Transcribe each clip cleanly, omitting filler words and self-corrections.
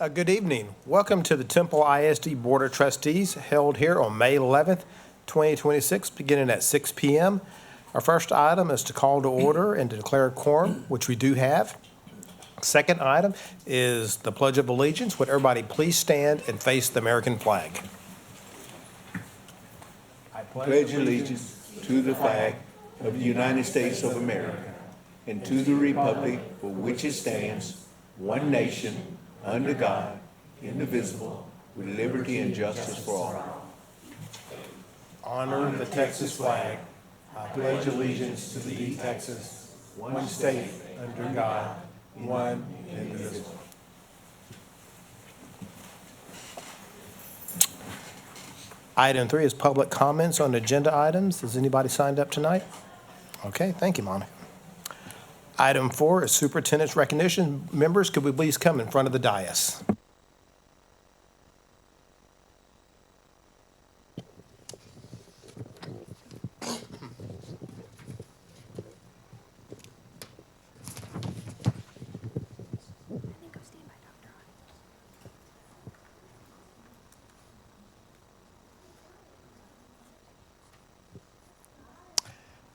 Good evening. Welcome to the Temple ISD Board of Trustees held here on May 11th, 2026, beginning at 6 p.m. Our first item is to call to order and to declare a quorum, which we do have. Second item is the Pledge of Allegiance. Would everybody please stand and face the American flag? I pledge allegiance to the flag of the United States of America and to the republic for which it stands, one nation, under God, indivisible, with liberty and justice for all. Honor the Texas flag. I pledge allegiance to thee, Texas, one state under God, one indivisible. Item 3 is public comments on agenda items. Has anybody signed up tonight? Okay, thank you, Monica. Item 4 is superintendent's recognition. Members, could we please come in front of the dais?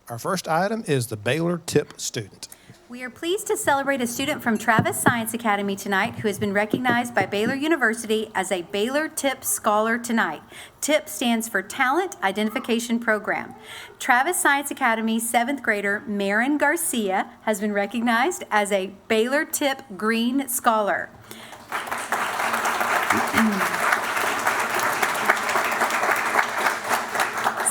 Our first item is the Baylor TIP student. We are pleased to celebrate a student from Travis Science Academy tonight who has been recognized by Baylor University as a Baylor TIP Scholar tonight. TIP stands for Talent Identification Program. Travis Science Academy 7th grader Marin Garcia has been recognized as a Baylor TIP Green Scholar.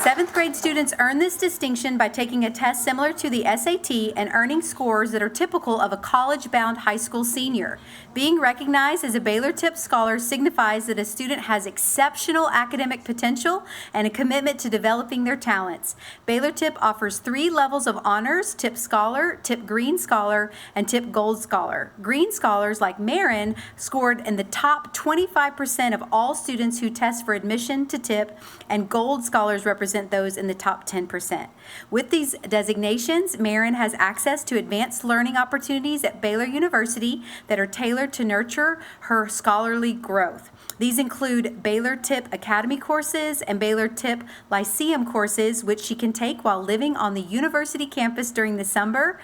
Seventh grade students earn this distinction by taking a test similar to the SAT and earning scores that are typical of a college-bound high school senior. Being recognized as a Baylor TIP Scholar signifies that a student has exceptional academic potential and a commitment to developing their talents. Baylor TIP offers 3 levels of honors: TIP Scholar, TIP Green Scholar, and TIP Gold Scholar. Green Scholars, like Marin, scored in the top 25% of all students who test for admission to TIP, and Gold Scholars represent those in the top 10%. With these designations, Marin has access to advanced learning opportunities at Baylor University that are tailored to nurture her scholarly growth. These include Baylor TIP Academy courses and Baylor TIP Lyceum courses, which she can take while living on the university campus during the summer,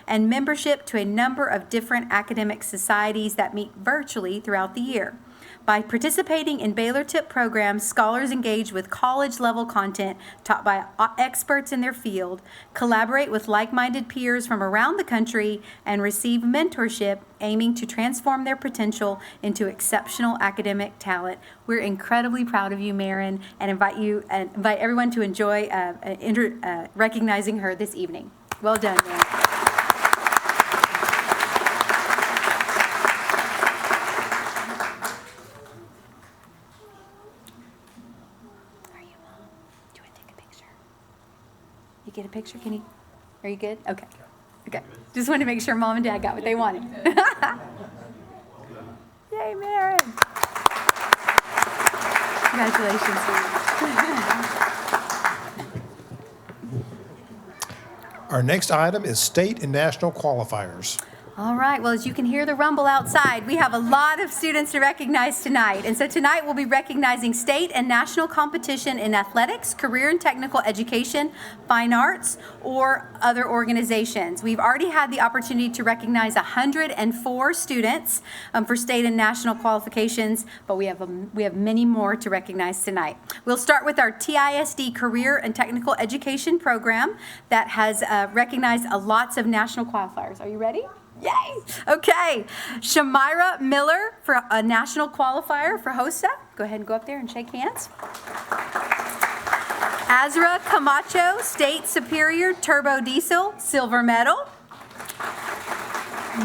and membership to a number of different academic societies that meet virtually throughout the year. By participating in Baylor TIP programs, scholars engage with college-level content taught by experts in their field, collaborate with like-minded peers from around the country, and receive mentorship aiming to transform their potential into exceptional academic talent. We're incredibly proud of you, Marin, and invite everyone to enjoy recognizing her this evening. Well done, Marin. Get a picture? Are you good? Okay. Just wanted to make sure Mom and Dad got what they wanted. Yay, Marin. Congratulations. Our next item is state and national qualifiers. All right, well, as you can hear the rumble outside, we have a lot of students to recognize tonight. And so tonight we'll be recognizing state and national competition in athletics, career and technical education, fine arts, or other organizations. We've already had the opportunity to recognize 104 students for state and national qualifications, but we have many more to recognize tonight. We'll start with our TISD Career and Technical Education program that has recognized lots of national qualifiers. Are you ready? Yay! Okay. Shamira Miller for a national qualifier for HOSA. Go ahead and go up there and shake hands. Azra Camacho, State Superior Turbo Diesel, silver medal.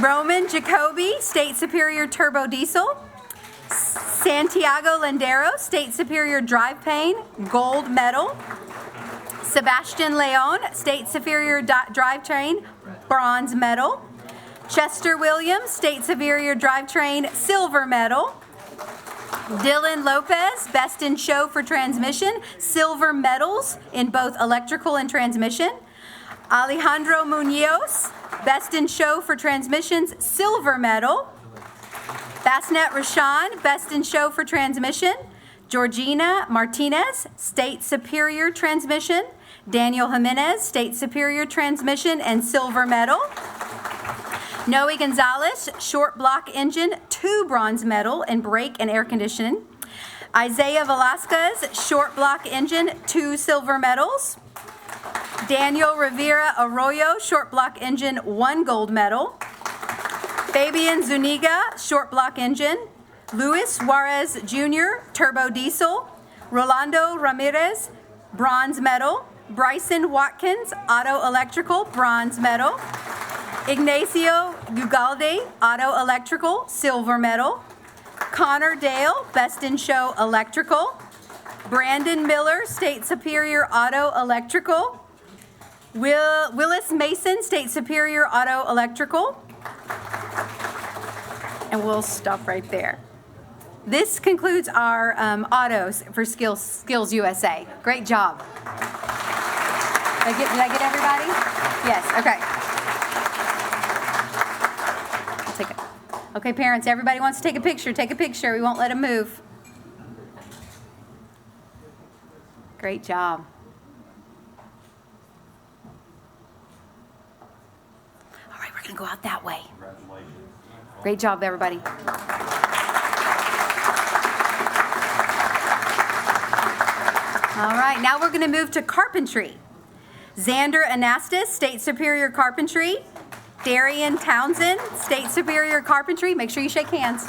Roman Jacoby, State Superior Turbo Diesel. Santiago Lendero, State Superior Drivetrain, gold medal. Sebastian Leon, State Superior Drivetrain, bronze medal. Chester Williams, State Superior Drivetrain, silver medal. Dylan Lopez, Best in Show for Transmission, silver medals in both electrical and transmission. Alejandro Munoz, Best in Show for Transmissions, silver medal. Bassnet Rashawn, Best in Show for Transmission. Georgina Martinez, State Superior Transmission. Daniel Jimenez, State Superior Transmission and Silver Medal. Noe Gonzalez, Short Block Engine, 2 bronze medal in brake and air conditioning. Isaiah Velasquez, Short Block Engine, 2 silver medals. Daniel Rivera Arroyo, Short Block Engine, 1 gold medal. Fabian Zuniga, Short Block Engine. Luis Juarez Jr., Turbo Diesel. Rolando Ramirez, bronze medal. Bryson Watkins, Auto Electrical, bronze medal. Ignacio Ugalde, Auto Electrical, silver medal. Connor Dale, Best in Show Electrical. Brandon Miller, State Superior Auto Electrical. Willis Mason, State Superior Auto Electrical. And we'll stop right there. This concludes our autos for Skills USA. Great job. Did I get everybody? Yes, okay. I'll take it. Okay, parents, everybody wants to take a picture. Take a picture. We won't let them move. Great job. All right, we're going to go out that way. Great job, everybody. All right, now we're going to move to carpentry. Xander Anastas, State Superior Carpentry. Darian Townsend, State Superior Carpentry. Make sure you shake hands.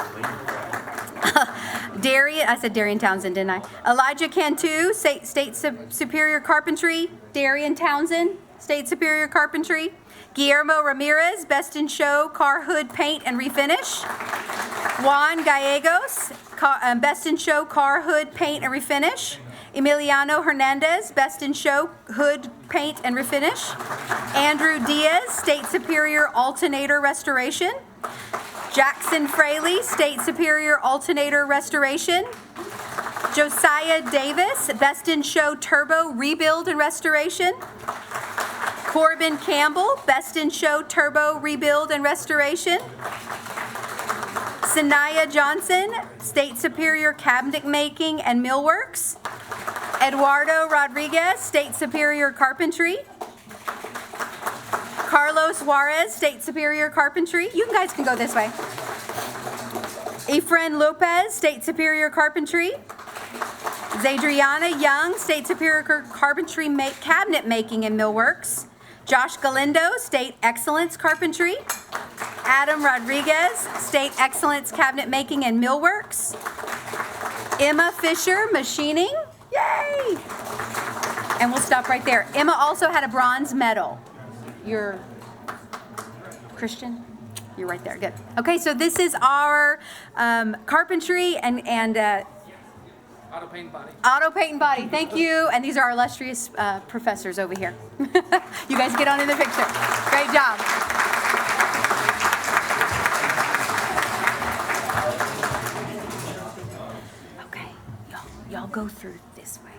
I said Darian Townsend, didn't I? Elijah Cantu, State Superior Carpentry. Darian Townsend, State Superior Carpentry. Guillermo Ramirez, Best in Show, Car Hood Paint and Refinish. Juan Gallegos, Best in Show, Car Hood Paint and Refinish. Emiliano Hernandez, Best in Show, Hood Paint and Refinish. Andrew Diaz, State Superior Alternator Restoration. Jackson Fraley, State Superior Alternator Restoration. Josiah Davis, Best in Show, Turbo Rebuild and Restoration. Corbin Campbell, Best in Show, Turbo Rebuild and Restoration. Sanaya Johnson, State Superior Cabinet Making and Millworks. Eduardo Rodriguez, State Superior Carpentry. Carlos Juarez, State Superior Carpentry. You guys can go this way. Efren Lopez, State Superior Carpentry. Zadriana Young, State Superior Carpentry Cabinet Making and Millworks. Josh Galindo, State Excellence Carpentry. Adam Rodriguez, State Excellence Cabinet Making and Millworks. Emma Fisher, Machining. Yay! And we'll stop right there. Emma also had a bronze medal. You're Christian? You're right there. Good. Okay, so this is our carpentry and Auto paint body. auto paint and body. Thank you. And these are our illustrious professors over here. You guys get on in the picture. Great job. Okay, y'all go through this way.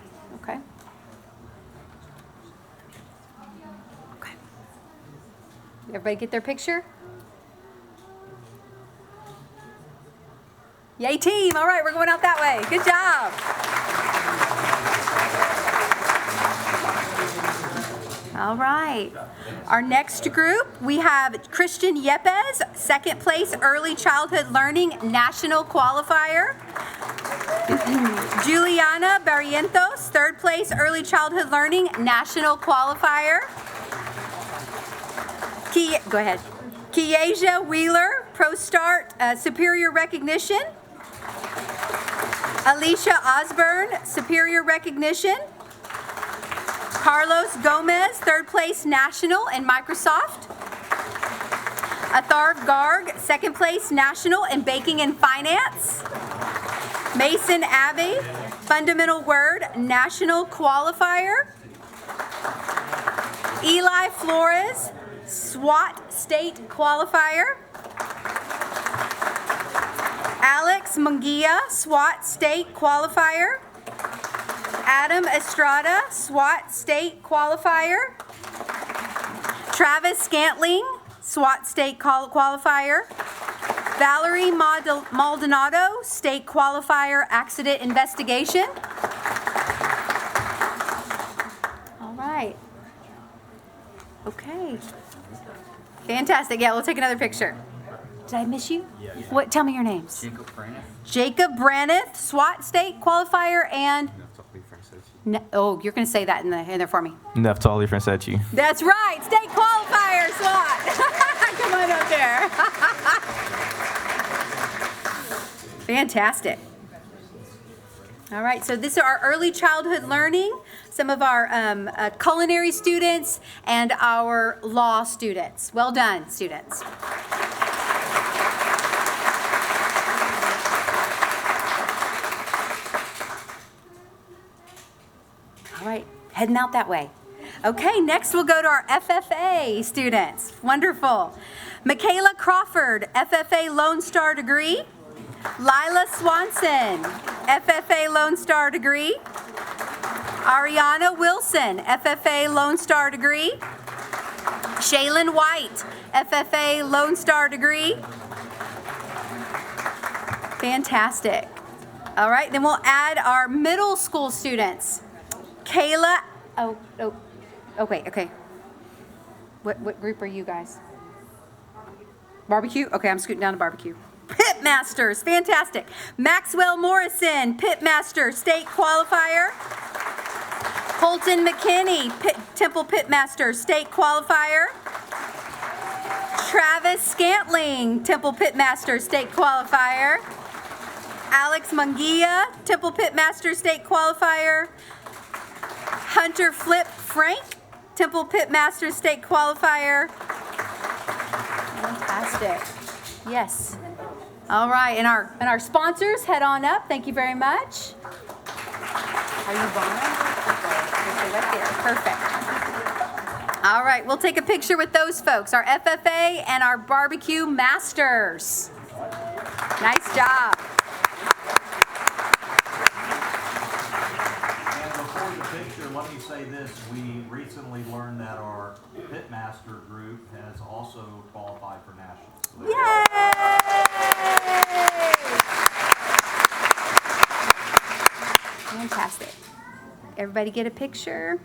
Okay. Okay. Everybody get their picture? Yay, team. All right, we're going out that way. Good job. All right. Our next group, we have Christian Yepes, second place Early Childhood Learning National Qualifier. Juliana Barrientos, third place Early Childhood Learning National Qualifier. Go ahead. Kiesha Wheeler, ProStart Superior Recognition. Alicia Osborne, Superior Recognition. Carlos Gomez, third place National in Microsoft. Atharv Garg, second place National in Baking and Finance. Mason Abbey, Fundamental Word National Qualifier. Eli Flores, SWAT State Qualifier. Alex Munguia, SWAT State Qualifier. Adam Estrada, SWAT State Qualifier. Travis Scantling, SWAT State Qualifier. Valerie Maldonado, State Qualifier Accident Investigation. All right. Okay. Fantastic. Yeah, we'll take another picture. Did I miss you? Yeah. What? Tell me your names. Jacob Braniff. Jacob Braniff, SWAT State Qualifier, and oh, you're going to say that in there for me. Neftali Franceschi. That's right, State Qualifier, SWAT. Come on up there. Fantastic. All right, so this is our early childhood learning, some of our culinary students, and our law students. Well done, students. All right, heading out that way. Okay, next we'll go to our FFA students. Wonderful. Michaela Crawford, FFA Lone Star degree. Lila Swanson, FFA Lone Star degree. Ariana Wilson, FFA Lone Star degree. Shaylin White, FFA Lone Star degree. Fantastic. All right, then we'll add our middle school students. Kayla, okay. What group are you guys? Barbecue? Okay, I'm scooting down to barbecue. Pitmasters, fantastic. Maxwell Morrison, Pitmaster, State Qualifier. Colton McKinney, Temple Pitmaster, State Qualifier. Travis Scantling, Temple Pitmaster, State Qualifier. Alex Munguia, Temple Pitmaster, State Qualifier. Hunter Flip Frank, Temple Pitmaster, State Qualifier. Fantastic. Yes. All right, and our sponsors, head on up. Thank you very much. Are you Bonham? Okay, right there. Perfect. All right, we'll take a picture with those folks, our FFA and our barbecue masters. Nice job. Let me say this, we recently learned that our Pitmaster group has also qualified for nationals. So Yay! Fantastic. Everybody get a picture?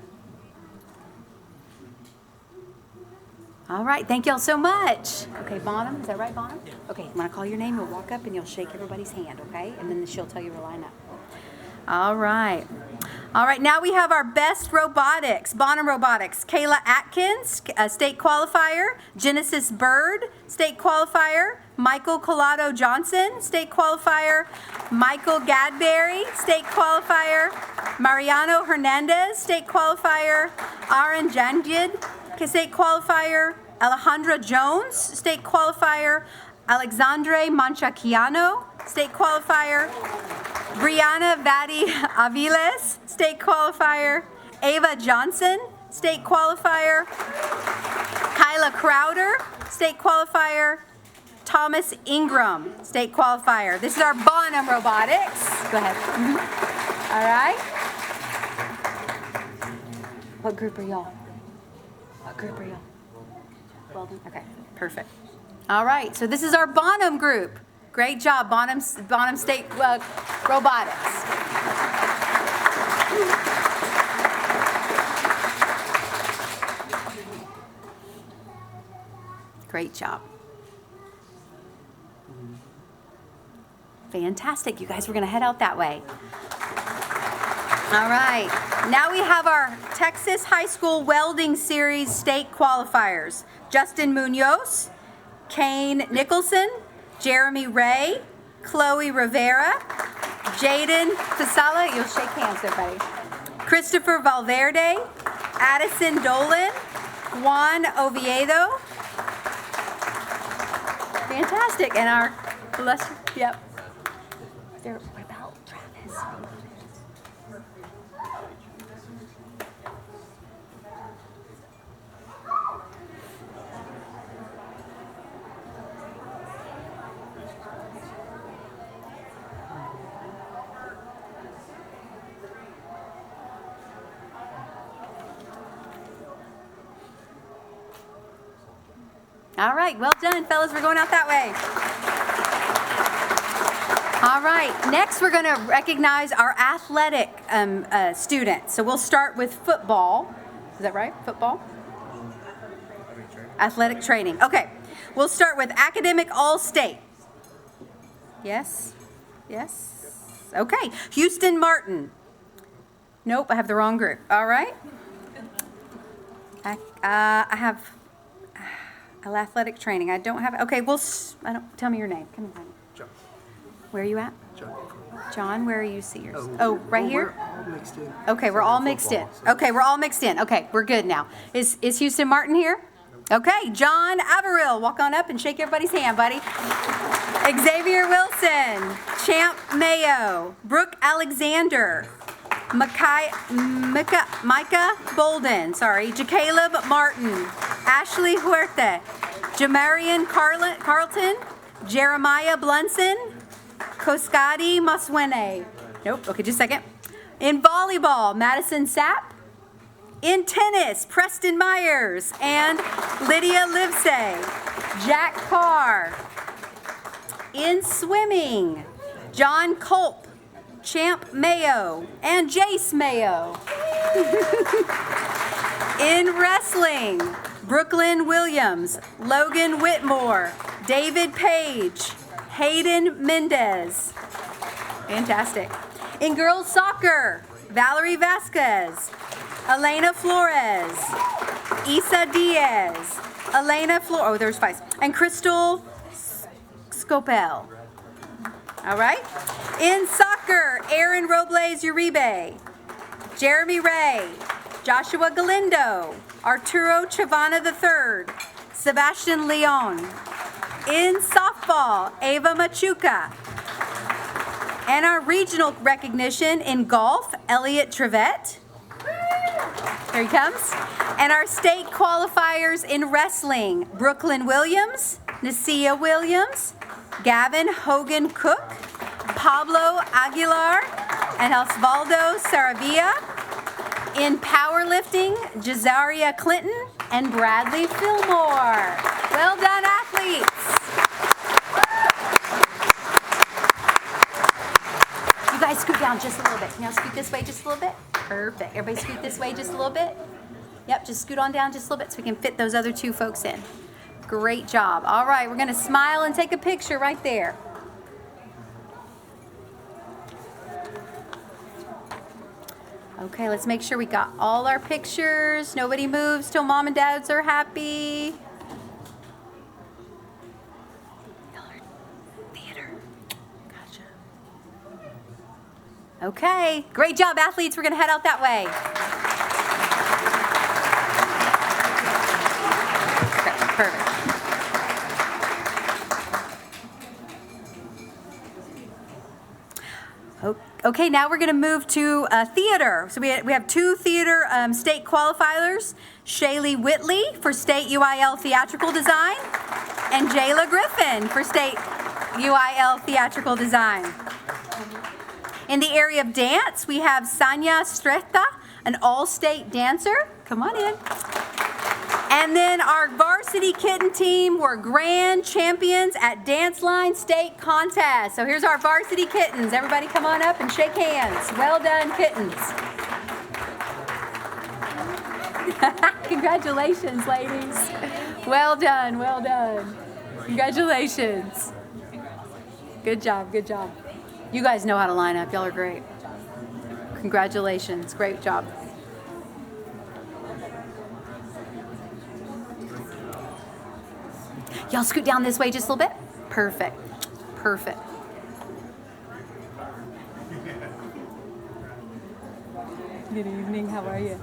All right, thank y'all so much. Okay, Bonham, is that right, Bonham? Okay, when I call your name, you'll walk up and you'll shake everybody's hand, okay? And then she'll tell you to line up. All right. All right, now we have our best robotics. Bonham Robotics. Kayla Atkins, State Qualifier. Genesis Bird, State Qualifier. Michael Collado Johnson, State Qualifier. Michael Gadberry, State Qualifier. Mariano Hernandez, State Qualifier. Aaron Janjid, State Qualifier. Alejandra Jones, State Qualifier. Alexandre Manchaciano, State Qualifier. Brianna Vadi Aviles, State Qualifier. Ava Johnson, State Qualifier. Kyla Crowder, State Qualifier. Thomas Ingram, State Qualifier. This is our Bonham Robotics. Go ahead. All right. What group are y'all? What group are y'all? Well done. Okay, perfect. All right, so this is our Bonham group. Great job, Bonham State Robotics. Great job. Fantastic. You guys, we're going to head out that way. All right. Now we have our Texas High School Welding Series State Qualifiers. Justin Munoz, Kane Nicholson, Jeremy Ray, Chloe Rivera, Jaden Fasala, you'll shake hands everybody, Christopher Valverde, Addison Dolan, Juan Oviedo. Fantastic. And our, yep. There, what about Travis? All right, well done, fellas. We're going out that way. All right, next we're going to recognize our athletic students. So we'll start with football. Is that right? Football? Athletic training. Okay, we'll start with academic all-state. Yes? Yes? Okay, Houston Martin. Nope, I have the wrong group. All right. I have athletic training. I don't have, okay, tell me your name. Come on. John. Where are you at? John. John, where are you seniors? Oh, right here? We're all mixed in. Okay, we're all mixed in. Football, so- Okay, we're all mixed in. Okay, we're good now. Is Houston Martin here? Okay, John Averill, walk on up and shake everybody's hand, buddy. Xavier Wilson, Champ Mayo, Brooke Alexander, Micah Bolden, Jacaleb Martin, Ashley Huerta, Jamarian Carlton, Jeremiah Blunson, Koskadi Maswene. Nope, okay, just a second. In volleyball, Madison Sapp. In tennis, Preston Myers and Lydia Livesay. Jack Carr. In swimming, John Culp, Champ Mayo, and Jace Mayo. In wrestling, Brooklyn Williams, Logan Whitmore, David Page, Hayden Mendez. Fantastic. In girls soccer, Valerie Vasquez, Elena Flores, Isa Diaz, there's 5, and Crystal Scopel. All right. In soccer, Aaron Robles Uribe, Jeremy Ray, Joshua Galindo, Arturo Chavana III, Sebastian Leon. In softball, Ava Machuca. And our regional recognition in golf, Elliot Trevette. There he comes. And our state qualifiers in wrestling, Brooklyn Williams, Nasia Williams, Gavin Hogan Cook, Pablo Aguilar, and Osvaldo Saravia. In powerlifting, Jazaria Clinton and Bradley Fillmore. Well done, athletes. You guys scoot down just a little bit. Can y'all scoot this way just a little bit? Perfect. Everybody scoot this way just a little bit. Yep, just scoot on down just a little bit so we can fit those other 2 folks in. Great job. All right, we're going to smile and take a picture right there. Okay, let's make sure we got all our pictures. Nobody moves till mom and dads are happy. Theater. Gotcha. Okay, great job, athletes. We're going to head out that way. Okay, perfect. Okay, now we're going to move to theater. So we have 2 theater state qualifiers, Shaylee Whitley for state UIL theatrical design and Jayla Griffin for state UIL theatrical design. In the area of dance, we have Sanya Streta, an all-state dancer. Come on in. And then our varsity kitten team were grand champions at Dance Line State Contest. So here's our varsity kittens. Everybody come on up and shake hands. Well done, kittens. Congratulations, ladies. Well done, well done. Congratulations. Good job, good job. You guys know how to line up. Y'all are great. Congratulations, great job. Y'all scoot down this way just a little bit. Perfect. Perfect. Good evening. How are you?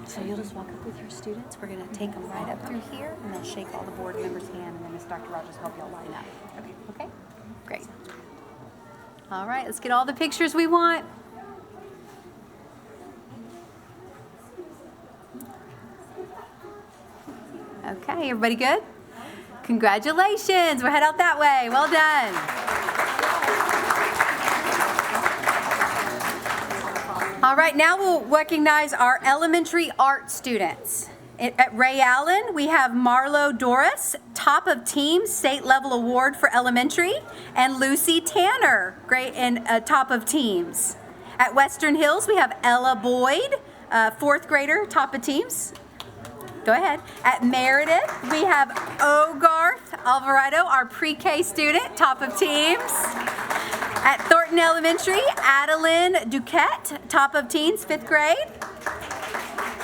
So you'll just walk up with your students. We're going to take them right up through here, and they'll shake all the board members' hand, and then Miss Dr. Rogers will help y'all line up. Okay? Great. All right, let's get all the pictures we want. Okay, everybody good? Congratulations. We'll head out that way. Well done. All right, now we'll recognize our elementary art students. At Ray Allen, we have Marlo Doris, top of team, state level award for elementary, and Lucy Tanner, great and top of teams. At Western Hills, we have Ella Boyd, fourth grader, top of teams. Go ahead. At Meredith, we have Ogarth Alvarado, our pre-K student, top of teams. At Thornton Elementary, Adeline Duquette, top of teens, fifth grade.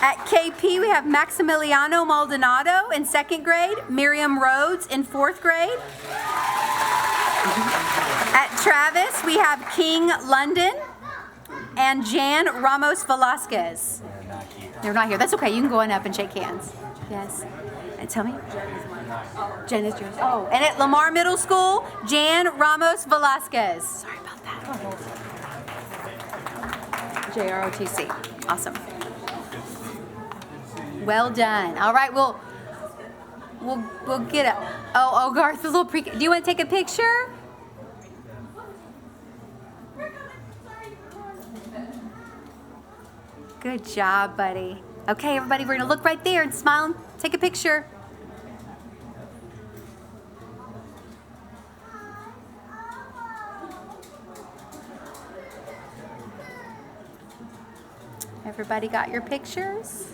At KP, we have Maximiliano Maldonado in second grade, Miriam Rhodes in fourth grade. At Travis, we have King London and Jan Ramos Velasquez. They're not here. That's okay. You can go on up and shake hands. Yes. And tell me. Jen is yours. Oh, and at Lamar Middle School, Jan Ramos Velasquez. Sorry about that. JROTC. Awesome. Well done. All right, we'll get a. Oh, Garth, a little pre. Do you want to take a picture? Good job, buddy. Okay, everybody, we're gonna look right there and smile and take a picture. Everybody got your pictures?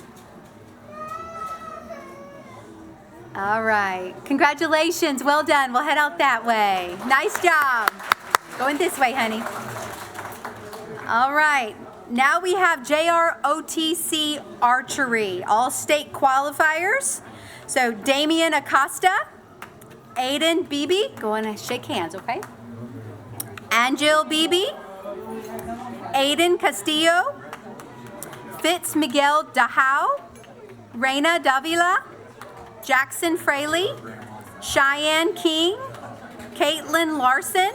All right. Congratulations. Well done. We'll head out that way. Nice job. Going this way, honey. All right. Now we have JROTC Archery, all state qualifiers. So Damian Acosta, Aiden Beebe, go on and shake hands, okay? Angel Beebe, Aiden Castillo, Fitz Miguel Dahau, Reina Davila, Jackson Fraley, Cheyenne King, Caitlin Larson,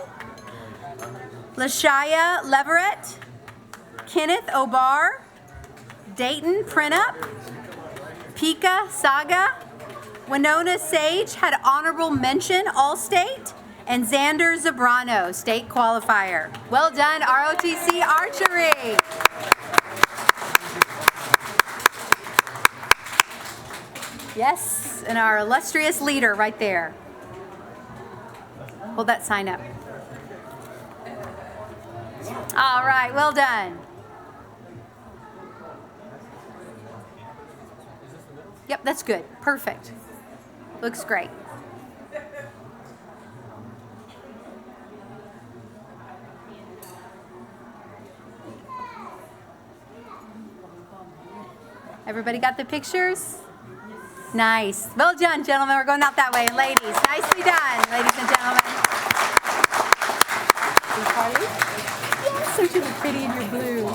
Lashaya Leverett, Kenneth Obar, Dayton Printup, Pika Saga, Winona Sage had honorable mention All-State, and Xander Zabrano, state qualifier. Well done, ROTC Archery. Yes, and our illustrious leader right there. Hold that sign up. All right, well done. Yep, that's good. Perfect. Looks great. Everybody got the pictures? Nice. Well done, gentlemen. We're going out that way. And ladies, nicely done, ladies and gentlemen. Carly? Yes, don't you look pretty in your blue?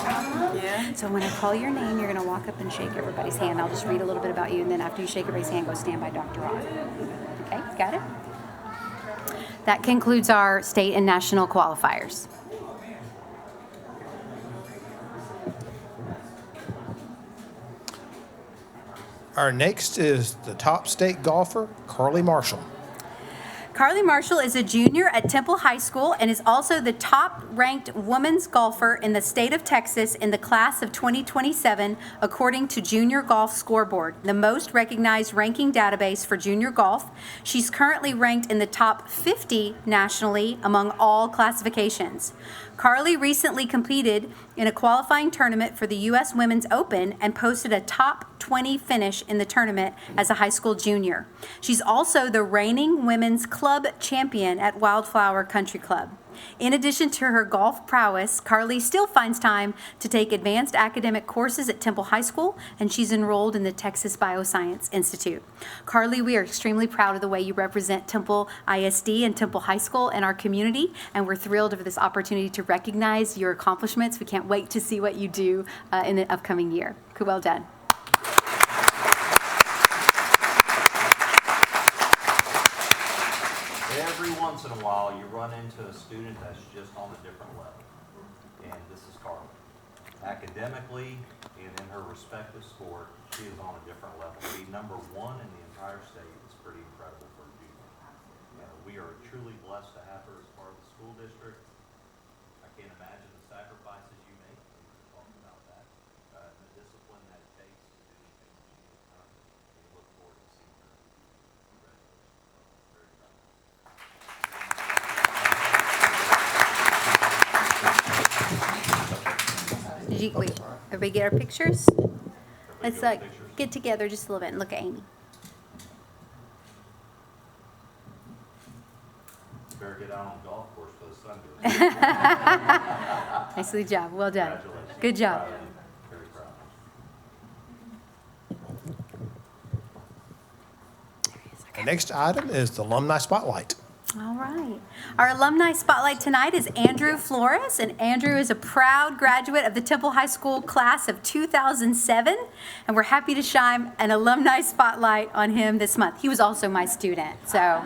Yeah. So when I call your name, you're going to walk up and shake everybody's hand. I'll just read a little bit about you, and then after you shake everybody's hand, go stand by Dr. Ott. Okay, got it? That concludes our state and national qualifiers. Our next is the top state golfer, Carly Marshall. Carly Marshall is a junior at Temple High School and is also the top-ranked women's golfer in the state of Texas in the class of 2027, according to Junior Golf Scoreboard, the most recognized ranking database for junior golf. She's currently ranked in the top 50 nationally among all classifications. Carly recently competed in a qualifying tournament for the U.S. Women's Open and posted a top 20 finish in the tournament as a high school junior. She's also the reigning women's club champion at Wildflower Country Club. In addition to her golf prowess, Carly still finds time to take advanced academic courses at Temple High School, and she's enrolled in the Texas Bioscience Institute. Carly, we are extremely proud of the way you represent Temple ISD and Temple High School in our community, and we're thrilled over this opportunity to recognize your accomplishments. We can't wait to see what you do in the upcoming year. Well done. Every once in a while, you run into a student that's just on a different level. And this is Carly. Academically and in her respective sport, she is on a different level. To be number one in the entire state is pretty incredible for a junior. We are truly blessed to have her as part of the school district. I can't imagine the sacrifices you make. We were talking about that. And the discipline that it takes to do things you need to Wait, everybody get our pictures? Let's get our pictures? get together just a little bit and look at Amy. Better get out on the golf course for the sun goes. Nicely job. Well done. Congratulations. Good job. Proud of you. Very proud. The next item is the Alumni Spotlight. All right. Our alumni spotlight tonight is Andrew Flores, and Andrew is a proud graduate of the Temple High School class of 2007, and we're happy to shine an alumni spotlight on him this month. He was also my student, so.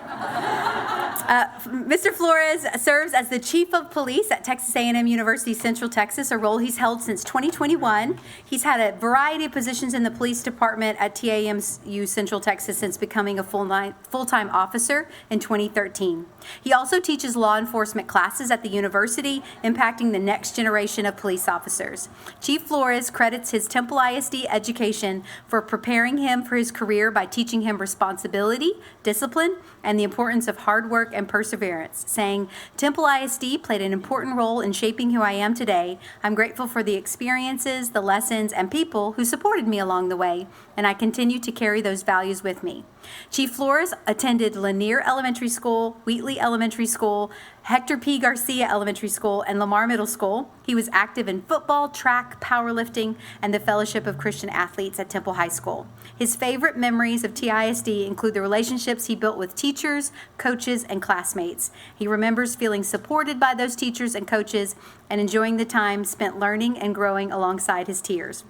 Mr. Flores serves as the Chief of Police at Texas A&M University Central Texas, a role he's held since 2021. He's had a variety of positions in the police department at TAMU Central Texas since becoming a full-time officer in 2013. He also teaches law enforcement classes at the university, impacting the next generation of police officers. Chief Flores credits his Temple ISD education for preparing him for his career by teaching him responsibility, discipline, and the importance of hard work and perseverance, saying, "Temple ISD played an important role in shaping who I am today. I'm grateful for the experiences, the lessons, and people who supported me along the way, and I continue to carry those values with me." Chief Flores attended Lanier Elementary School, Wheatley Elementary School, Hector P. Garcia Elementary School, and Lamar Middle School. He was active in football, track, powerlifting, and the Fellowship of Christian Athletes at Temple High School. His favorite memories of TISD include the relationships he built with teachers, coaches, and classmates. He remembers feeling supported by those teachers and coaches and enjoying the time spent learning and growing alongside his peers.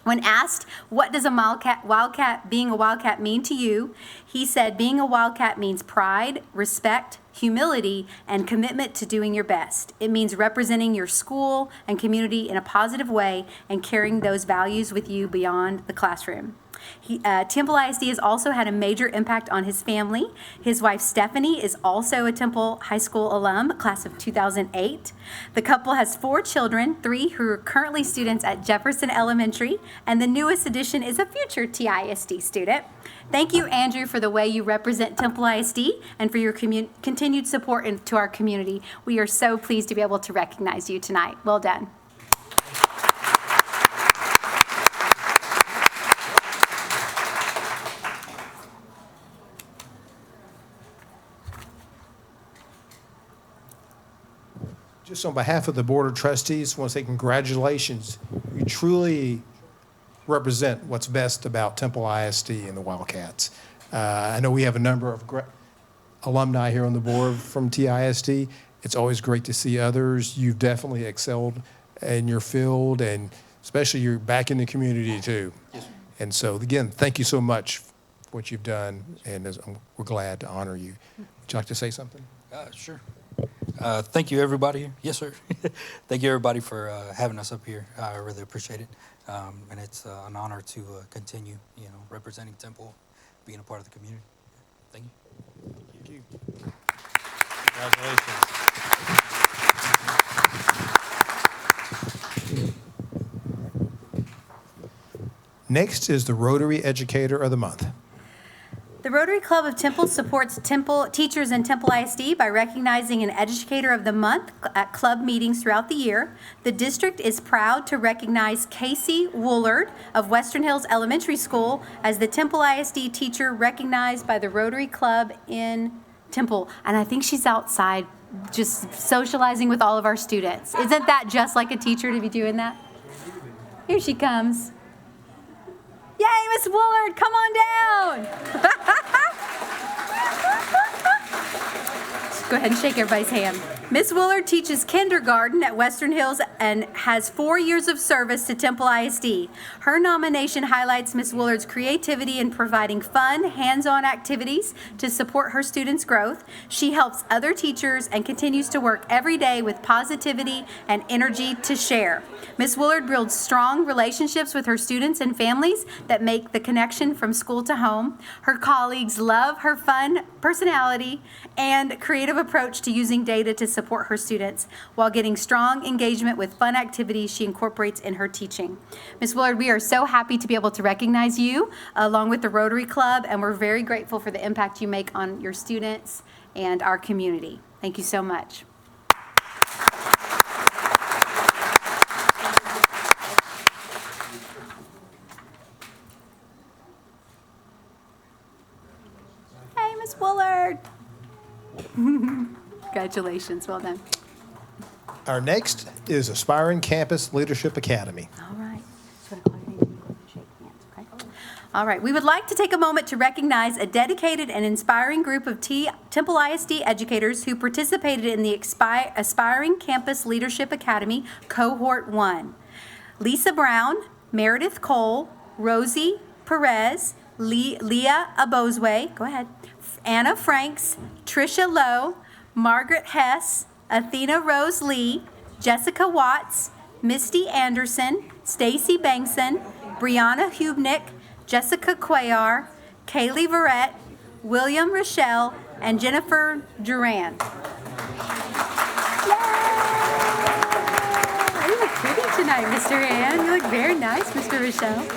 When asked, what does being a Wildcat mean to you? He said, being a Wildcat means pride, respect, humility, and commitment to doing your best. It means representing your school and community in a positive way and carrying those values with you beyond the classroom. Temple ISD has also had a major impact on his family. His wife Stephanie is also a Temple High School alum, class of 2008. The couple has 4 children, 3 who are currently students at Jefferson Elementary, and the newest addition is a future TISD student. Thank you, Andrew, for the way you represent Temple ISD and for your continued support to our community. We are so pleased to be able to recognize you tonight. Well done. Just on behalf of the Board of Trustees, I want to say congratulations. You truly represent what's best about Temple ISD and the Wildcats. I know we have a number of alumni here on the board from TISD. It's always great to see others. You've definitely excelled in your field, and especially you're back in the community too. Yes, sir. And so, again, thank you so much for what you've done, and we're glad to honor you. Would you like to say something? Sure. Thank you, everybody. Yes, sir. Thank you, everybody, for having us up here. I really appreciate it, and it's an honor to continue, representing Temple, being a part of the community. Thank you. Thank you. Congratulations. Next is the Rotary Educator of the Month. The Rotary Club of Temple supports Temple teachers in Temple ISD by recognizing an Educator of the Month at club meetings throughout the year. The district is proud to recognize Casey Woolard of Western Hills Elementary School as the Temple ISD teacher recognized by the Rotary Club in Temple. And I think she's outside just socializing with all of our students. Isn't that just like a teacher to be doing that? Here she comes. Yay, Miss Woolard, come on down. Go ahead and shake everybody's hand. Miss Woolard teaches kindergarten at Western Hills and has 4 years of service to Temple ISD. Her nomination highlights Miss Woolard's creativity in providing fun, hands-on activities to support her students' growth. She helps other teachers and continues to work every day with positivity and energy to share. Miss Woolard builds strong relationships with her students and families that make the connection from school to home. Her colleagues love her fun personality and creative approach to using data to support her students while getting strong engagement with fun activities she incorporates in her teaching. Ms. Woolard, we are so happy to be able to recognize you along with the Rotary Club, and we're very grateful for the impact you make on your students and our community. Thank you so much. Congratulations, well done. Our next is Aspiring Campus Leadership Academy. All right. Just wanna call your name and shake hands, okay? All right, we would like to take a moment to recognize a dedicated and inspiring group of Temple ISD educators who participated in the Aspiring Campus Leadership Academy Cohort 1. Lisa Brown, Meredith Cole, Rosie Perez, Leah Abozwe, go ahead, Anna Franks, Tricia Lowe, Margaret Hess, Athena Rose Lee, Jessica Watts, Misty Anderson, Stacy Bangson, Brianna Hubnick, Jessica Cuellar, Kaylee Verrett, William Rochelle, and Jennifer Duran. You look pretty tonight, Mr. Ann. You look very nice, Mr. Rochelle.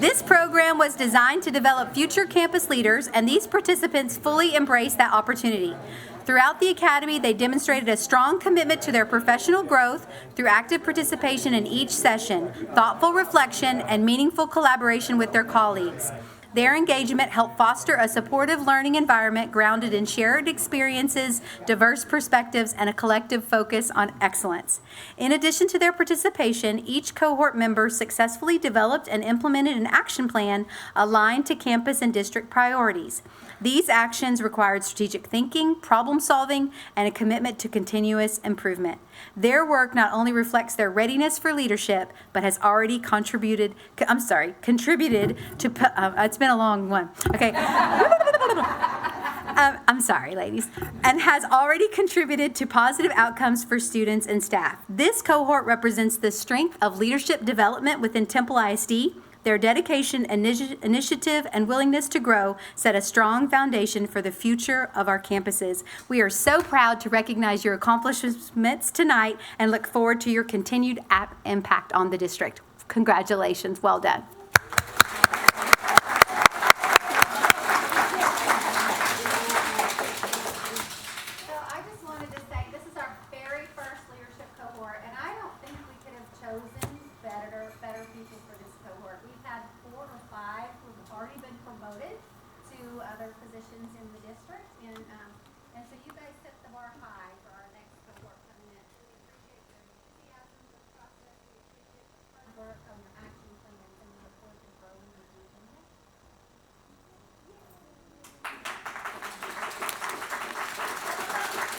This program was designed to develop future campus leaders, and these participants fully embraced that opportunity. Throughout the academy, they demonstrated a strong commitment to their professional growth through active participation in each session, thoughtful reflection, and meaningful collaboration with their colleagues. Their engagement helped foster a supportive learning environment grounded in shared experiences, diverse perspectives, and a collective focus on excellence. In addition to their participation, each cohort member successfully developed and implemented an action plan aligned to campus and district priorities. These actions required strategic thinking, problem solving, and a commitment to continuous improvement. Their work not only reflects their readiness for leadership, but has already contributed to, it's been a long one. Okay. I'm sorry, ladies, and has already contributed to positive outcomes for students and staff. This cohort represents the strength of leadership development within Temple ISD. Their dedication, initiative, and willingness to grow set a strong foundation for the future of our campuses. We are so proud to recognize your accomplishments tonight and look forward to your continued impact on the district. Congratulations, well done. So I just wanted to say, this is our very first leadership cohort, and I don't think we could have chosen better people for this cohort. We've had 4 or 5 who've already been promoted to other positions in the district, and so you guys set the bar high for our next cohort coming in. We appreciate your enthusiasm for the process. We appreciate the hard work on your action plans, and we look forward to growing with you.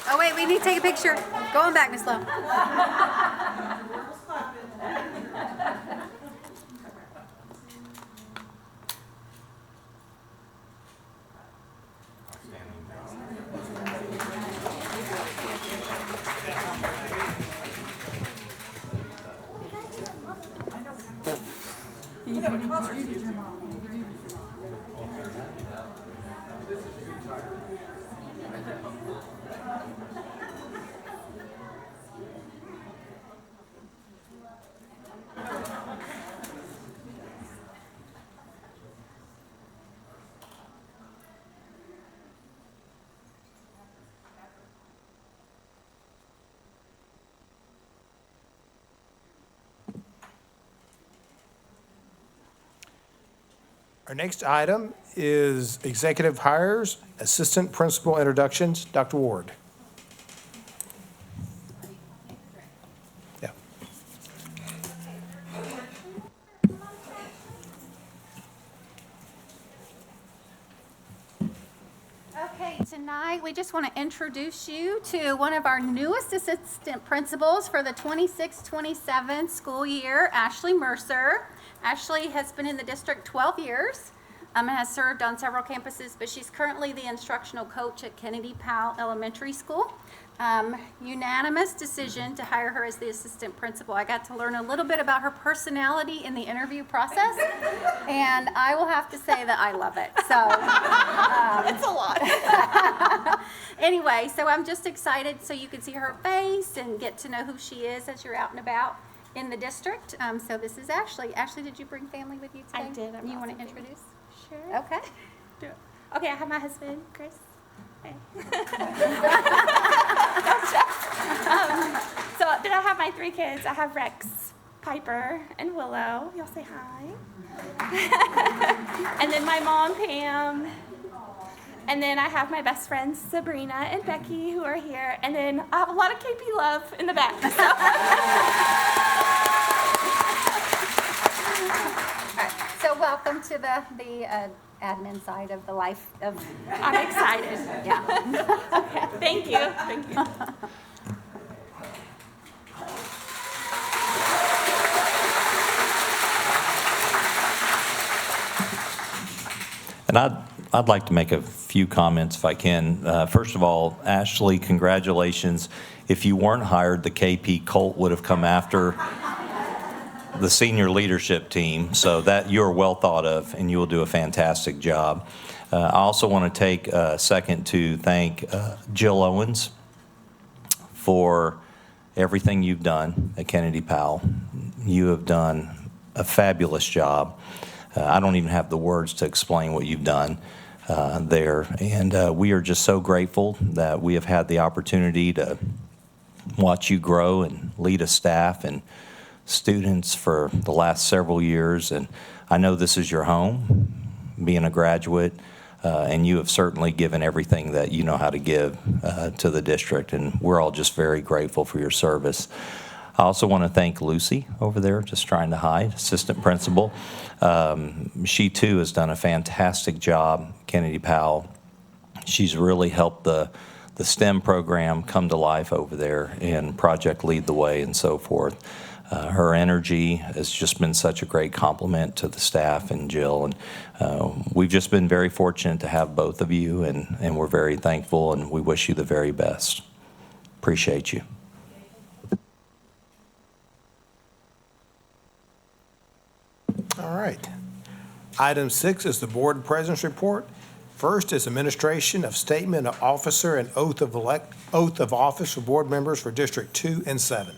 Oh, wait, we need to take a picture. Go on back, Miss Lowe. Our next item is executive hires, assistant principal introductions. Dr. Ward. Yeah. Okay, tonight we just want to introduce you to one of our newest assistant principals for the 26-27 school year, Ashley Mercer. Ashley has been in the district 12 years and has served on several campuses, but she's currently the instructional coach at Kennedy Powell Elementary School. Unanimous decision to hire her as the assistant principal. I got to learn a little bit about her personality in the interview process, and I will have to say that I love it. So it's a lot. Anyway, so I'm just excited so you can see her face and get to know who she is as you're out and about in the district. So this is Ashley. Ashley, did you bring family with you today? I did. You want to introduce? Sure. Okay. Okay, I have my husband, Chris. Hey. So then I have my 3 kids. I have Rex, Piper, and Willow. Y'all say hi. And then my mom, Pam, And then I have my best friends, Sabrina and Becky, who are here. And then I have a lot of KP love in the back. So welcome to the admin side of the life of, I'm excited. yeah. Okay, thank you. Thank you. And I'd like to make a few comments if I can. First of all, Ashley, congratulations. If you weren't hired, the KP cult would have come after the senior leadership team, so that you're well thought of and you will do a fantastic job. I also want to take a second to thank Jill Owens for everything you've done at Kennedy Powell. You have done a fabulous job. I don't even have the words to explain what you've done there. And we are just so grateful that we have had the opportunity to watch you grow and lead a staff and students for the last several years. And I know this is your home, being a graduate, and you have certainly given everything that you know how to give to the district. And we're all just very grateful for your service. I also want to thank Lucy over there, just trying to hide, assistant principal. She too has done a fantastic job, Kennedy Powell. She's really helped the STEM program come to life over there and Project Lead the Way and so forth. Her energy has just been such a great compliment to the staff and Jill. And we've just been very fortunate to have both of you, and we're very thankful, and we wish you the very best. Appreciate you. All right. Item 6 is the board president's report. First is administration of statement of officer and oath of office for board members for District 2 and 7.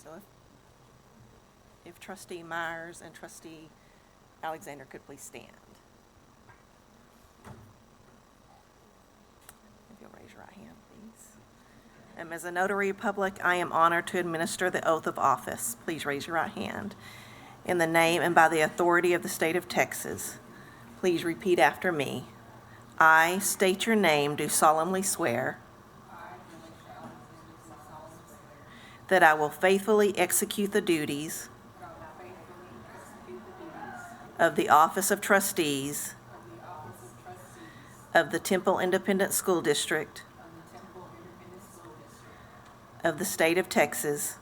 So if Trustee Myers and Trustee Alexander could please stand. If you'll raise your right hand, please. As a notary public, I am honored to administer the oath of office. Please raise your right hand. In the name and by the authority of the state of Texas, please repeat after me. I state your name, do solemnly swear that I will faithfully execute the duties of the office of trustees of the Temple Independent School District of the state of Texas,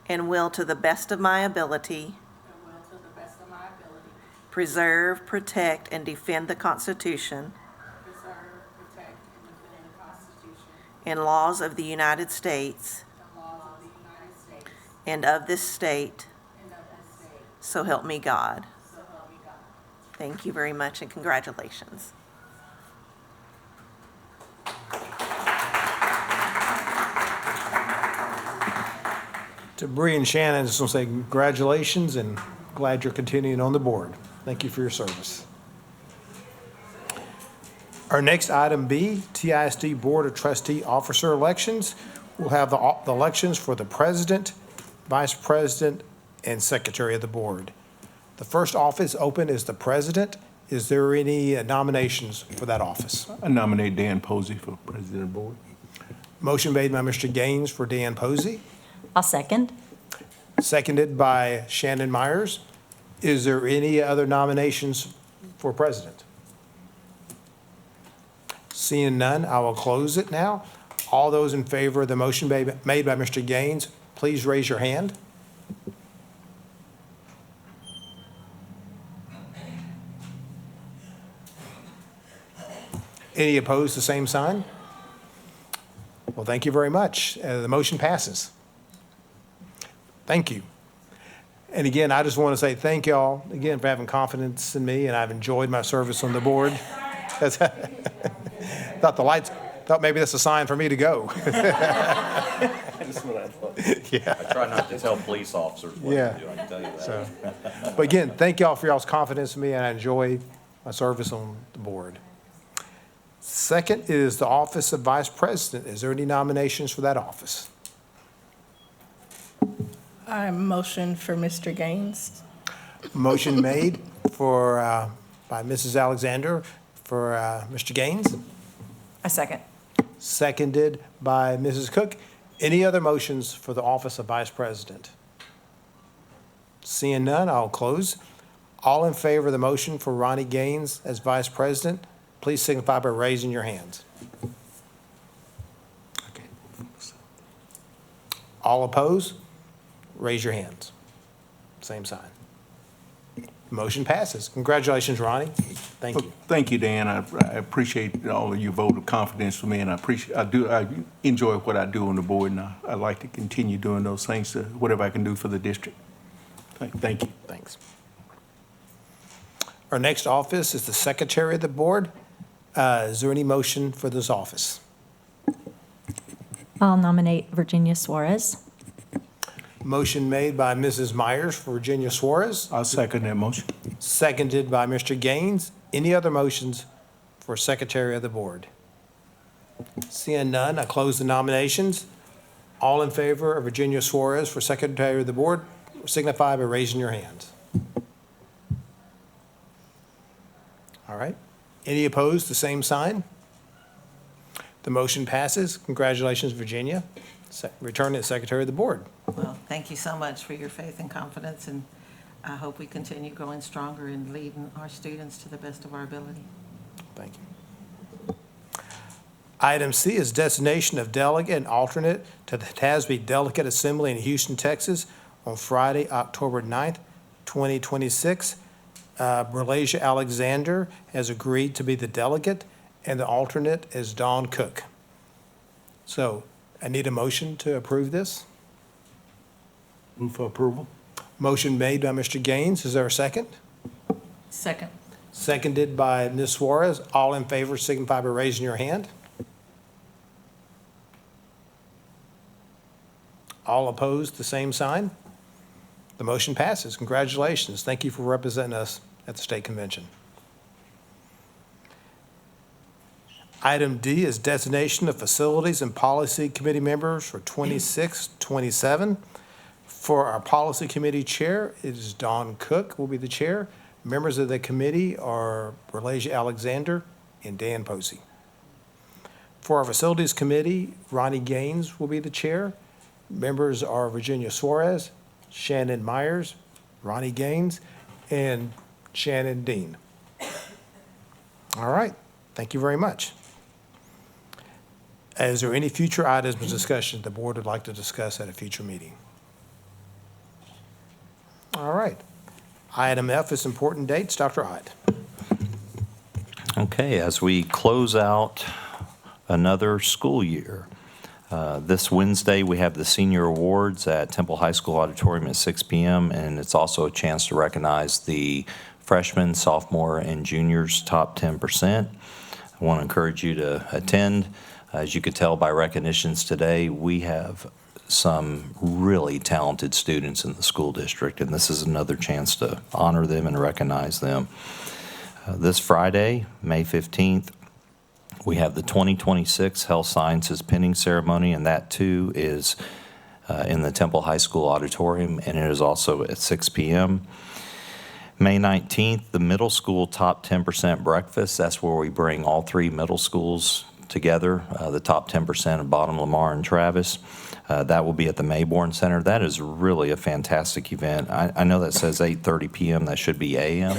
and will to the best of my ability preserve, protect, and defend the Constitution and laws of the United States and of this state, so help me God. Thank you very much and congratulations. To Bree and Shannon, I just want to say congratulations and glad you're continuing on the board. Thank you for your service. Our next item B, TISD Board of Trustee Officer Elections. We'll have the elections for the president, vice president, and secretary of the board. The first office open is the president. Is there any nominations for that office? I nominate Dan Posey for president of the board. Motion made by Mr. Gaines for Dan Posey, I'll second. seconded by Shannon Myers. Is there any other nominations for president? Seeing none, I will close it now. All those in favor of the motion made by Mr. Gaines, please raise your hand. Any opposed, the same sign? Well, thank you very much. The motion passes. Thank you. And again, I just want to say thank y'all again for having confidence in me, and I've enjoyed my service on the board. Thought maybe that's a sign for me to go. That's what I thought. Yeah. I try not to tell police officers what Yeah. to do, I can tell you that. So, but again, thank y'all for y'all's confidence in me, and I enjoy my service on the board. Second is the office of vice president. Is there any nominations for that office? I motion for Mr. Gaines. Motion made for by Mrs. Alexander for Mr. Gaines, A second. seconded by Mrs. Cook. Any other motions for the office of Vice President? Seeing none, I'll close. All in favor of the motion for Ronnie Gaines as Vice President, please signify by raising your hands. Okay. All opposed, raise your hands. Same sign. Motion passes. Congratulations, Ronnie. Thank you. Thank you, Dan. I appreciate all of your vote of confidence for me, and I enjoy what I do on the board, and I like to continue doing those things, whatever I can do for the district. Thank you. Thanks. Our next office is the Secretary of the Board. Is there any motion for this office? I'll nominate Virginia Suarez. Motion made by Mrs. Myers for Virginia Suarez, I'll second that motion. seconded by Mr. Gaines. Any other motions for Secretary of the Board? Seeing none, I close the nominations. All in favor of Virginia Suarez for Secretary of the Board, signify by raising your hands. All right. Any opposed, the same sign? The motion passes. Congratulations, Virginia. Return as Secretary of the Board. Well, thank you so much for your faith and confidence, and I hope we continue growing stronger and leading our students to the best of our ability. Thank you. Item C is designation of delegate and alternate to the TISD Delegate Assembly in Houston, Texas on Friday, October 9th, 2026. Berlasia Alexander has agreed to be the delegate, and the alternate is Dawn Cook. So I need a motion to approve this. Move for approval. Motion made by Mr. Gaines. Is there a second? Second. Seconded by Ms. Suarez. All in favor signify by raising your hand. All opposed, the same sign. The motion passes. Congratulations. Thank you for representing us at the State Convention. Item D is designation of facilities and policy committee members for 26, 27. For our policy committee chair, it is Dawn Cook will be the chair. Members of the committee are Berlasia Alexander and Dan Posey. For our facilities committee, Ronnie Gaines will be the chair. Members are Virginia Suarez, Shannon Myers, Ronnie Gaines, and Shannon Dean. All right, thank you very much. Is there any future items of discussion the board would like to discuss at a future meeting? All right. Item F is important dates. Dr. Ott. Okay, as we close out another school year, this Wednesday we have the senior awards at Temple High School Auditorium at 6 p.m. and it's also a chance to recognize the freshmen, sophomore, and juniors top 10%. I want to encourage you to attend. As you could tell by recognitions today, we have some really talented students in the school district, and this is another chance to honor them and recognize them. This Friday, May 15th, we have the 2026 Health Sciences pinning ceremony, and that too is in the Temple High School Auditorium, and it is also at 6 p.m. May 19th, the middle school top 10% breakfast. That's where we bring all three middle schools together, the top 10% of Bottom, Lamar, and Travis. That will be at the Mayborn Center. That is really a fantastic event. I know that says 8:30 p.m. That should be a.m.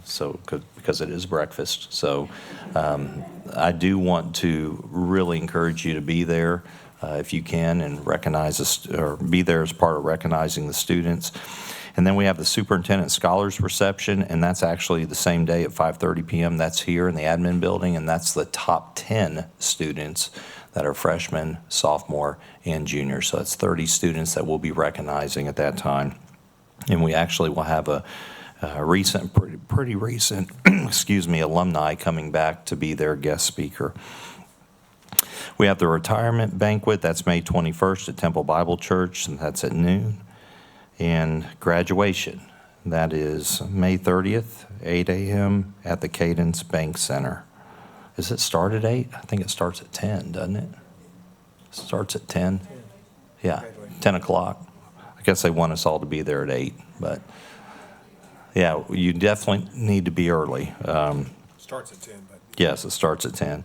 So because it is breakfast. So I do want to really encourage you to be there if you can and recognize us, or be there as part of recognizing the students. And then we have the Superintendent Scholars Reception, and that's actually the same day at 5:30 p.m. That's here in the admin building, and that's the top 10 students that are freshmen, sophomore, and junior. So that's 30 students that we'll be recognizing at that time. And we actually will have a pretty recent, alumni coming back to be their guest speaker. We have the retirement banquet. That's May 21st at Temple Bible Church, and that's at noon. And graduation, that is May 30th, 8 a.m. at the Cadence Bank Center. Does it start at 8? I think it starts at 10, doesn't it? Starts at 10? Yeah, 10 o'clock. I guess they want us all to be there at 8, but Yeah, you definitely need to be early. Starts at 10, but. Yes, it starts at 10.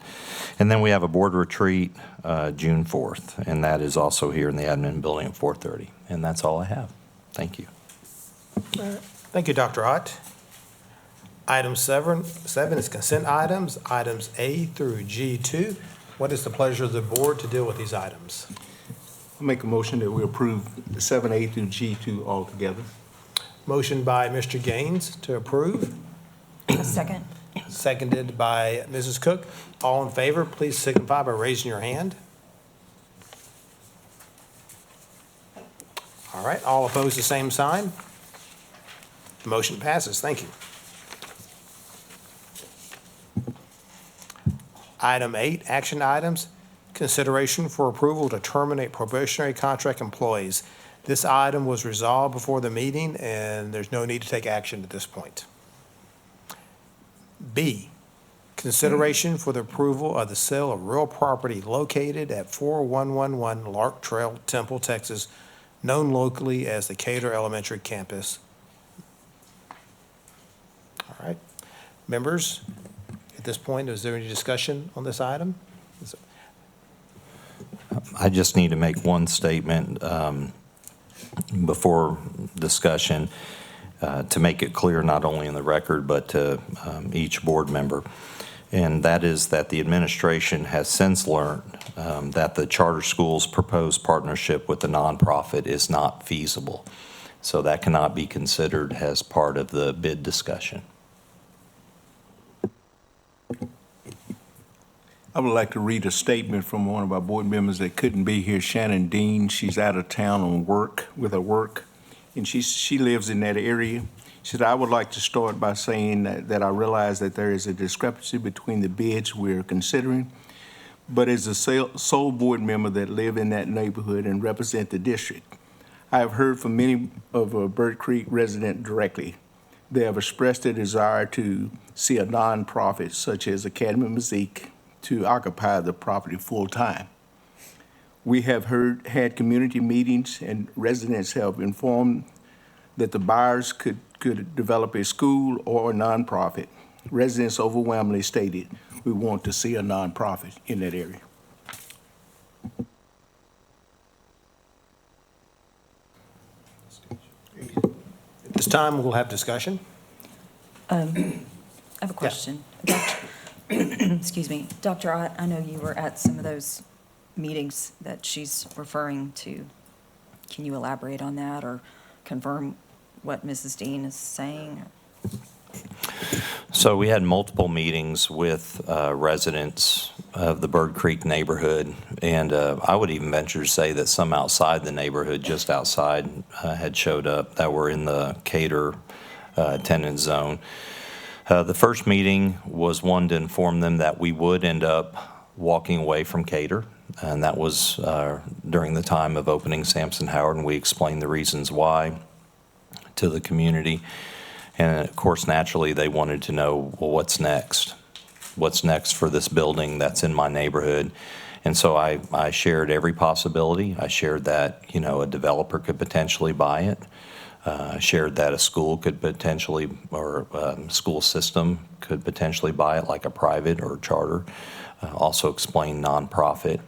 And then we have a board retreat June 4th, and that is also here in the admin building at 4:30. And that's all I have. Thank you. Thank you, Dr. Ott. Item seven is consent items, items A through G2. What is the pleasure of the board to deal with these items? I'll make a motion that we approve 7A through G2 altogether. Motion by Mr. Gaines to approve, Second. seconded by Mrs. Cook. All in favor, please signify by raising your hand. All right, all opposed, the same sign. Motion passes. Thank you. Item 8, action items, consideration for approval to terminate probationary contract employees. This item was resolved before the meeting, and there's no need to take action at this point. B, consideration for the approval of the sale of real property located at 4111 Lark Trail, Temple, Texas, known locally as the Cater Elementary Campus. All right. Members, at this point, is there any discussion on this item? I just need to make one statement before discussion to make it clear not only in the record but to each board member. And that is that the administration has since learned that the charter school's proposed partnership with the nonprofit is not feasible. So that cannot be considered as part of the bid discussion. I would like to read a statement from one of our board members that couldn't be here, Shannon Dean. She's out of town on work, with her work, and she lives in that area. She said, I would like to start by saying that I realize that there is a discrepancy between the bids we're considering, but as a sole board member that live in that neighborhood and represent the district, I have heard from many of Bird Creek residents directly. They have expressed their desire to see a nonprofit such as Academy of Music to occupy the property full-time. We have had community meetings, and residents have informed that the buyers could develop a school or a nonprofit. Residents overwhelmingly stated, we want to see a nonprofit in that area. At this time, we'll have discussion. I have a question. Excuse me. Dr. Ott, I know you were at some of those meetings that she's referring to. Can you elaborate on that or confirm what Mrs. Dean is saying? So we had multiple meetings with residents of the Bird Creek neighborhood, and I would even venture to say that some outside the neighborhood, just outside, had showed up that were in the Cater attendance zone. The first meeting was one to inform them that we would end up walking away from Cater, and that was during the time of opening Sampson Howard, and we explained the reasons why to the community. And of course, naturally, they wanted to know, well, what's next? What's next for this building that's in my neighborhood? And so I shared every possibility. I shared that, a developer could potentially buy it. Shared that a school could potentially, or a school system could potentially buy it, like a private or charter. Also explained nonprofit.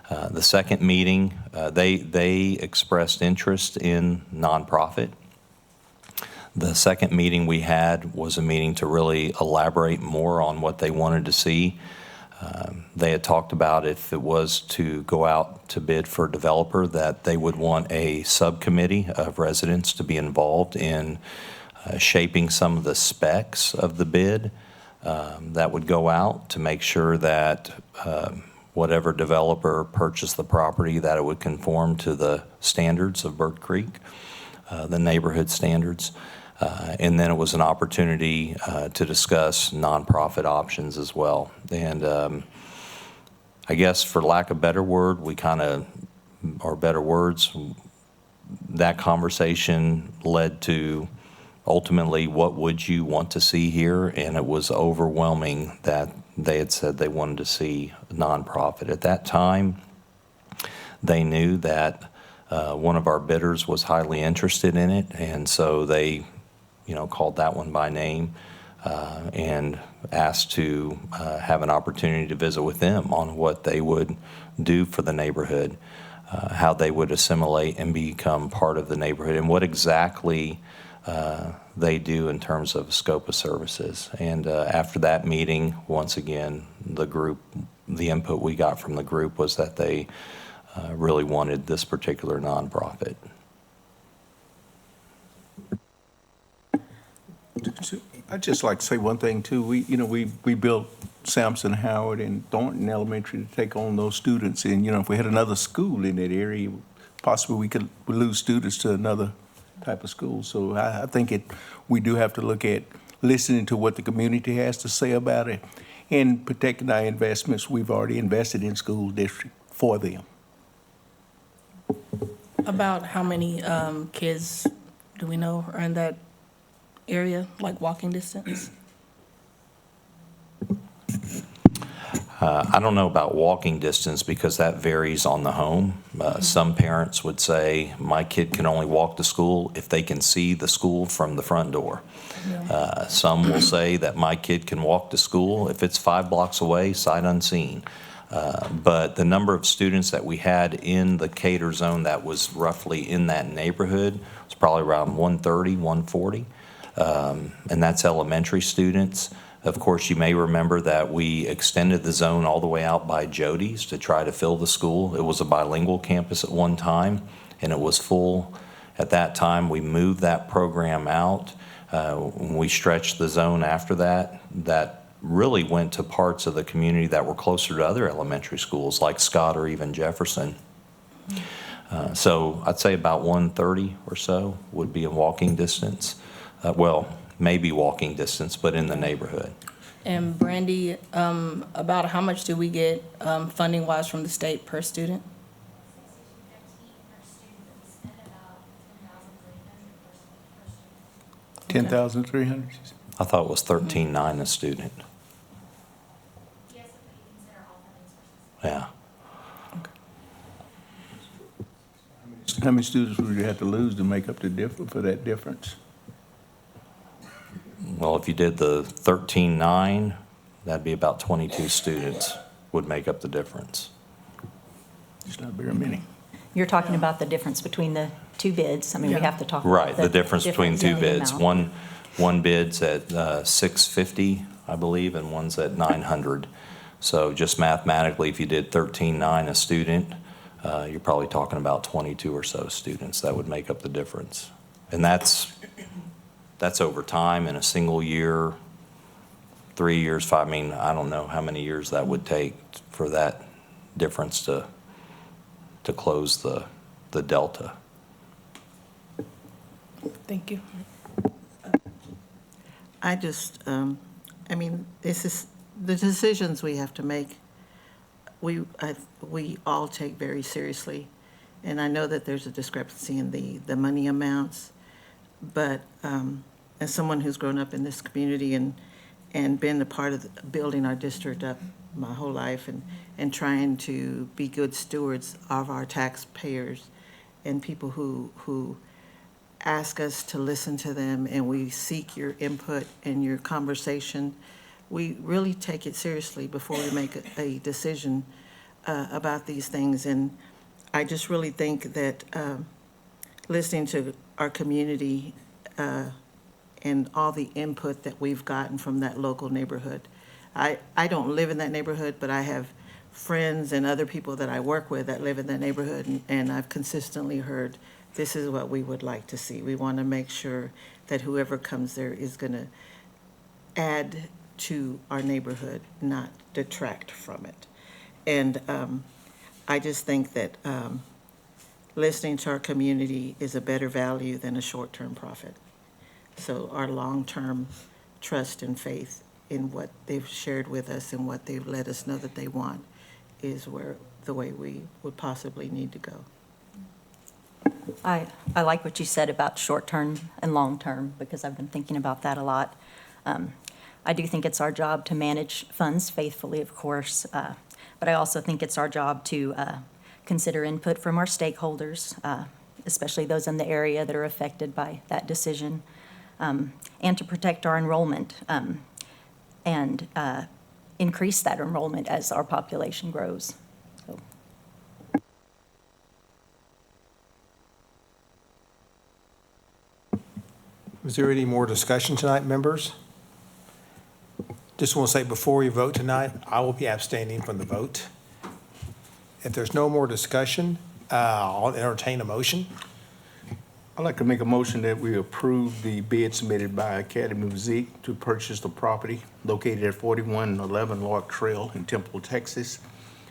The second meeting, they expressed interest in nonprofit. The second meeting we had was a meeting to really elaborate more on what they wanted to see. They had talked about if it was to go out to bid for a developer, that they would want a subcommittee of residents to be involved in shaping some of the specs of the bid that would go out to make sure that whatever developer purchased the property, that it would conform to the standards of Bird Creek, the neighborhood standards. And then it was an opportunity to discuss nonprofit options as well. And I guess for lack of a better word, or better words, that conversation led to ultimately what would you want to see here? And it was overwhelming that they had said they wanted to see nonprofit. At that time, they knew that one of our bidders was highly interested in it, and so they called that one by name and asked to have an opportunity to visit with them on what they would do for the neighborhood, how they would assimilate and become part of the neighborhood, and what exactly they do in terms of scope of services. And after that meeting, once again, the input we got from the group was that they really wanted this particular nonprofit. I'd just like to say one thing too. We built Sampson, Howard, and Thornton Elementary to take on those students. And, if we had another school in that area, possibly we could lose students to another type of school. So I think we do have to look at listening to what the community has to say about it and protecting our investments we've already invested in school district for them. About how many kids do we know are in that area, like walking distance? I don't know about walking distance because that varies on the home. Some parents would say, my kid can only walk to school if they can see the school from the front door. Some will say that my kid can walk to school if it's 5 blocks away, sight unseen. But the number of students that we had in the cater zone that was roughly in that neighborhood was probably around 130, 140. And that's elementary students. Of course, you may remember that we extended the zone all the way out by Jody's to try to fill the school. It was a bilingual campus at one time, and it was full at that time. We moved that program out. When we stretched the zone after that, that really went to parts of the community that were closer to other elementary schools like Scott or even Jefferson. So I'd say about 130 or so would be in walking distance. Maybe walking distance, but in the neighborhood. And Brandy, about how much do we get funding-wise from the state per student? 10,300. I thought it was 13.9 a student. Yeah. How many students would you have to lose to make up for that difference? Well, if you did the 13.9, that'd be about 22 students would make up the difference. It's not very many. You're talking about the difference between the two bids. I mean, we have to talk about Right, the difference between two in the bids. amount. One bid's at $650, I believe, and one's at $900. So just mathematically, if you did 13.9 a student, you're probably talking about 22 or so students that would make up the difference. And that's over time in a single year, 3 years, 5. I mean, I don't know how many years that would take for that difference to close the delta. Thank you. I just, this is the decisions we have to make. We all take very seriously, and I know that there's a discrepancy in the money amounts, but as someone who's grown up in this community and been a part of building our district up my whole life and trying to be good stewards of our taxpayers and people who ask us to listen to them and we seek your input and your conversation, we really take it seriously before we make a decision about these things. And I just really think that listening to our community and all the input that we've gotten from that local neighborhood. I don't live in that neighborhood, but I have friends and other people that I work with that live in that neighborhood, and I've consistently heard this is what we would like to see. We want to make sure that whoever comes there is going to add to our neighborhood, not detract from it. And I just think that listening to our community is a better value than a short-term profit. So our long-term trust and faith in what they've shared with us and what they've let us know that they want is the way we would possibly need to go. I like what you said about short-term and long-term, because I've been thinking about that a lot. I do think it's our job to manage funds faithfully, of course, but I also think it's our job to consider input from our stakeholders, especially those in the area that are affected by that decision. and to protect our enrollment and increase that enrollment as our population grows. So, is there any more discussion tonight, members? Just want to say before we vote tonight, I will be abstaining from the vote. If there's no more discussion, I'll entertain a motion. I'd like to make a motion that we approve the bid submitted by Academy of Music to purchase the property located at 4111 Lark Trail in Temple, Texas,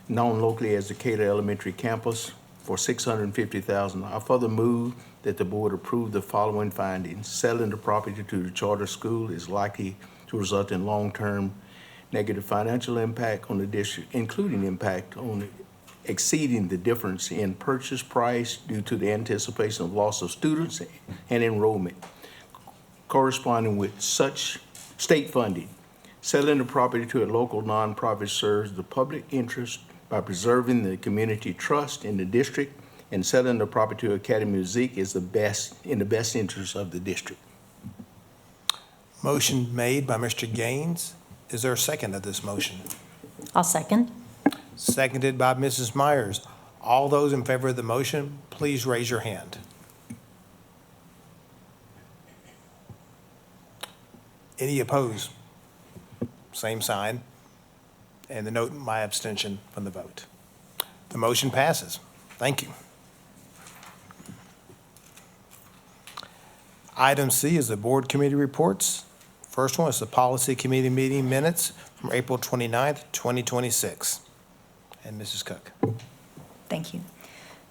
known locally as Decatur Elementary Campus, for $650,000. I further move that the board approve the following findings. Selling the property to the charter school is likely to result in long-term negative financial impact on the district, including impact on exceeding the difference in purchase price due to the anticipation of loss of students and enrollment corresponding with such state funding. Selling the property to a local nonprofit serves the public interest by preserving the community trust in the district, and selling the property to Academy of Music is in the best interest of the district. Motion made by Mr. Gaines. Is there a second of this motion? I'll second. Seconded by Mrs. Myers. All those in favor of the motion, please raise your hand. Any opposed? Same sign. And the note my abstention from the vote. The motion passes. Thank you. Item C is the board committee reports. First one is the policy committee meeting minutes from April 29th, 2026. And Mrs. Cook. Thank you.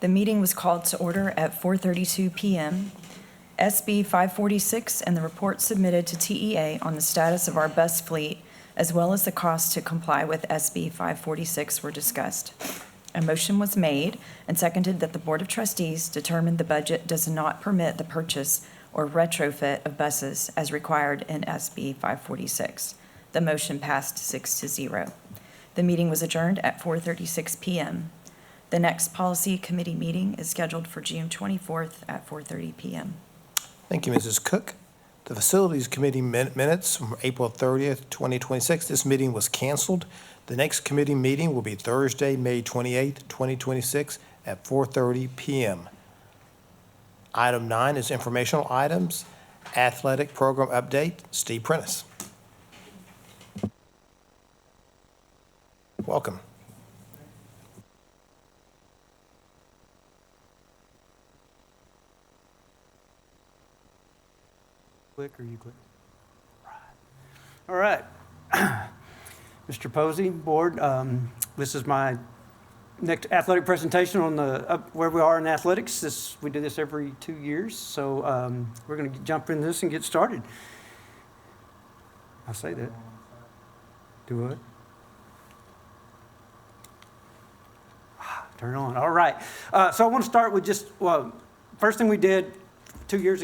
The meeting was called to order at 4:32 p.m. SB 546 and the report submitted to TEA on the status of our bus fleet, as well as the cost to comply with SB 546 were discussed. A motion was made and seconded that the Board of Trustees determined the budget does not permit the purchase or retrofit of buses as required in SB 546. The motion passed 6-0. The meeting was adjourned at 4:36 p.m. The next policy committee meeting is scheduled for June 24th at 4:30 p.m. Thank you, Mrs. Cook. The facilities committee minutes from April 30th, 2026. This meeting was canceled. The next committee meeting will be Thursday, May 28th, 2026 at 4:30 p.m. Item 9 is informational items. Athletic program update, Steve Prentice. Welcome. Click or you click? All right. Mr. Posey, board, this is my next athletic presentation on where we are in athletics. We do this every 2 years, so we're going to jump into this and get started. I say that. Do what? Turn it on. All right. So I want to start with first thing we did 2.5 years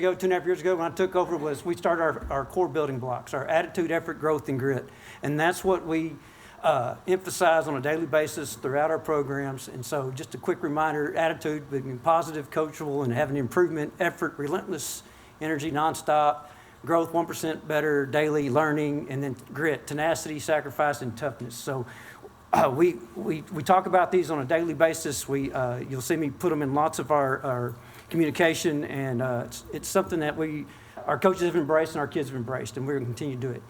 ago when I took over was we started our core building blocks, our attitude, effort, growth, and grit. And that's what we emphasize on a daily basis throughout our programs. And so just a quick reminder, attitude, being positive, coachable, and having improvement, effort, relentless energy, nonstop, growth, 1% better, daily learning, and then grit, tenacity, sacrifice, and toughness. So we talk about these on a daily basis. You'll see me put them in lots of our communication, and it's something that our coaches have embraced and our kids have embraced, and we're going to continue to do it.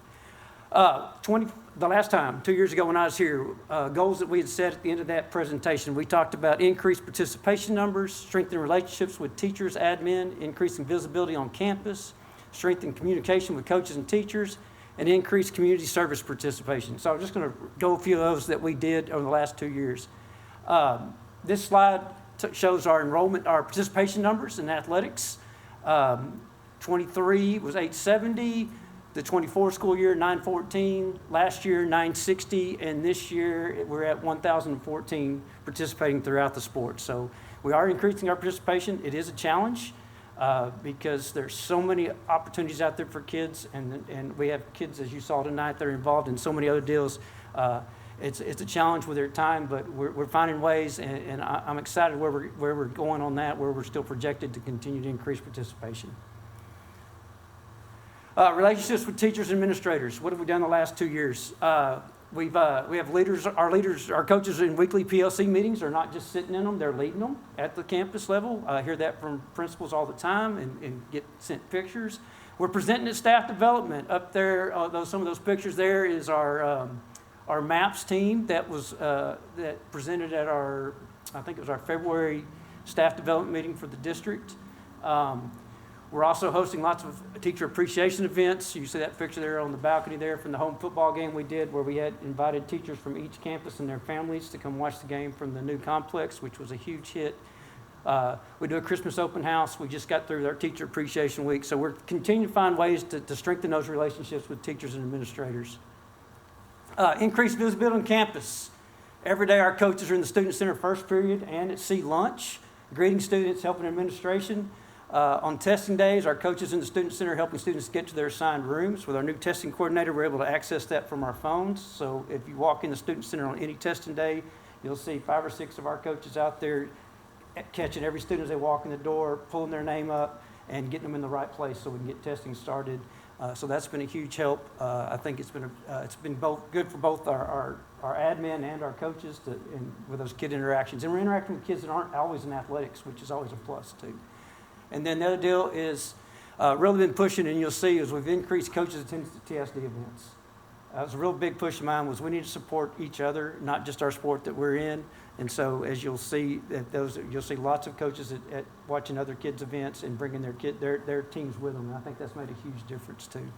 The last time, 2 years ago when I was here, goals that we had set at the end of that presentation, we talked about increased participation numbers, strengthening relationships with teachers, admin, increasing visibility on campus, strengthening communication with coaches and teachers, and increased community service participation. So I'm just going to go a few of those that we did over the last 2 years. This slide shows our enrollment, our participation numbers in athletics. 23 was 870. The 24 school year, 914. Last year, 960. And this year, we're at 1,014 participating throughout the sport. So we are increasing our participation. It is a challenge because there's so many opportunities out there for kids. And we have kids, as you saw tonight, that are involved in so many other deals. It's a challenge with their time, but we're finding ways. And I'm excited where we're going on that, where we're still projected to continue to increase participation. Relationships with teachers and administrators. What have we done the last 2 years? We have leaders, our coaches in weekly PLC meetings are not just sitting in them, they're leading them at the campus level. I hear that from principals all the time and get sent pictures. We're presenting at staff development. Up there, some of those pictures there is our MAPS team that was that presented at I think it was our February staff development meeting for the district. We're also hosting lots of teacher appreciation events. You see that picture there on the balcony there from the home football game we did, where we had invited teachers from each campus and their families to come watch the game from the new complex, which was a huge hit. We do a Christmas open house. We just got through our teacher appreciation week. So we're continuing to find ways to strengthen those relationships with teachers and administrators. Increased visibility on campus. Every day our coaches are in the student center first period and at C lunch, greeting students, helping administration. On testing days, our coaches in the student center are helping students get to their assigned rooms. With our new testing coordinator, we're able to access that from our phones. So if you walk in the student center on any testing day, you'll see 5 or 6 of our coaches out there catching every student as they walk in the door, pulling their name up, and getting them in the right place so we can get testing started. So that's been a huge help. I think it's been both good for both our admin and our coaches with those kid interactions. And we're interacting with kids that aren't always in athletics, which is always a plus too. And then the other deal is really been pushing, and you'll see, is we've increased coaches' attendance to TISD events. That was a real big push of mine, was we need to support each other, not just our sport that we're in. And so as you'll see, you'll see lots of coaches at watching other kids' events and bringing their teams with them. And I think that's made a huge difference too.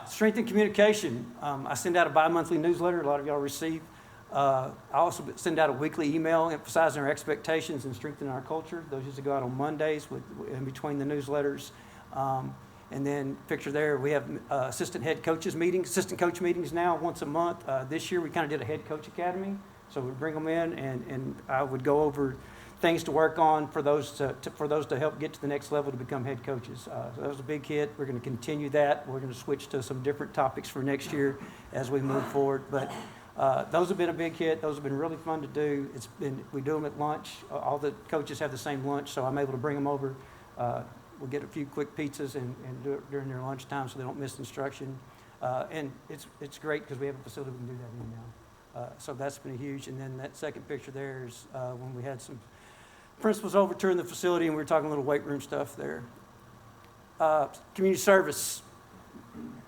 Strengthen communication. I send out a bi-monthly newsletter a lot of y'all receive. I also send out a weekly email emphasizing our expectations and strengthening our culture. Those used to go out on Mondays in between the newsletters. And then picture there, we have assistant coach meetings now once a month. This year we kind of did a head coach academy. So we bring them in and I would go over things to work on for those to help get to the next level to become head coaches. So that was a big hit. We're going to continue that. We're going to switch to some different topics for next year as we move forward. But those have been a big hit. Those have been really fun to do. We do them at lunch. All the coaches have the same lunch, so I'm able to bring them over. We'll get a few quick pizzas and do it during their lunchtime so they don't miss instruction. And it's great because we have a facility we can do that in now. So that's been huge. And then that second picture there is when we had some principals over touring the facility and we were talking a little weight room stuff there. Community service.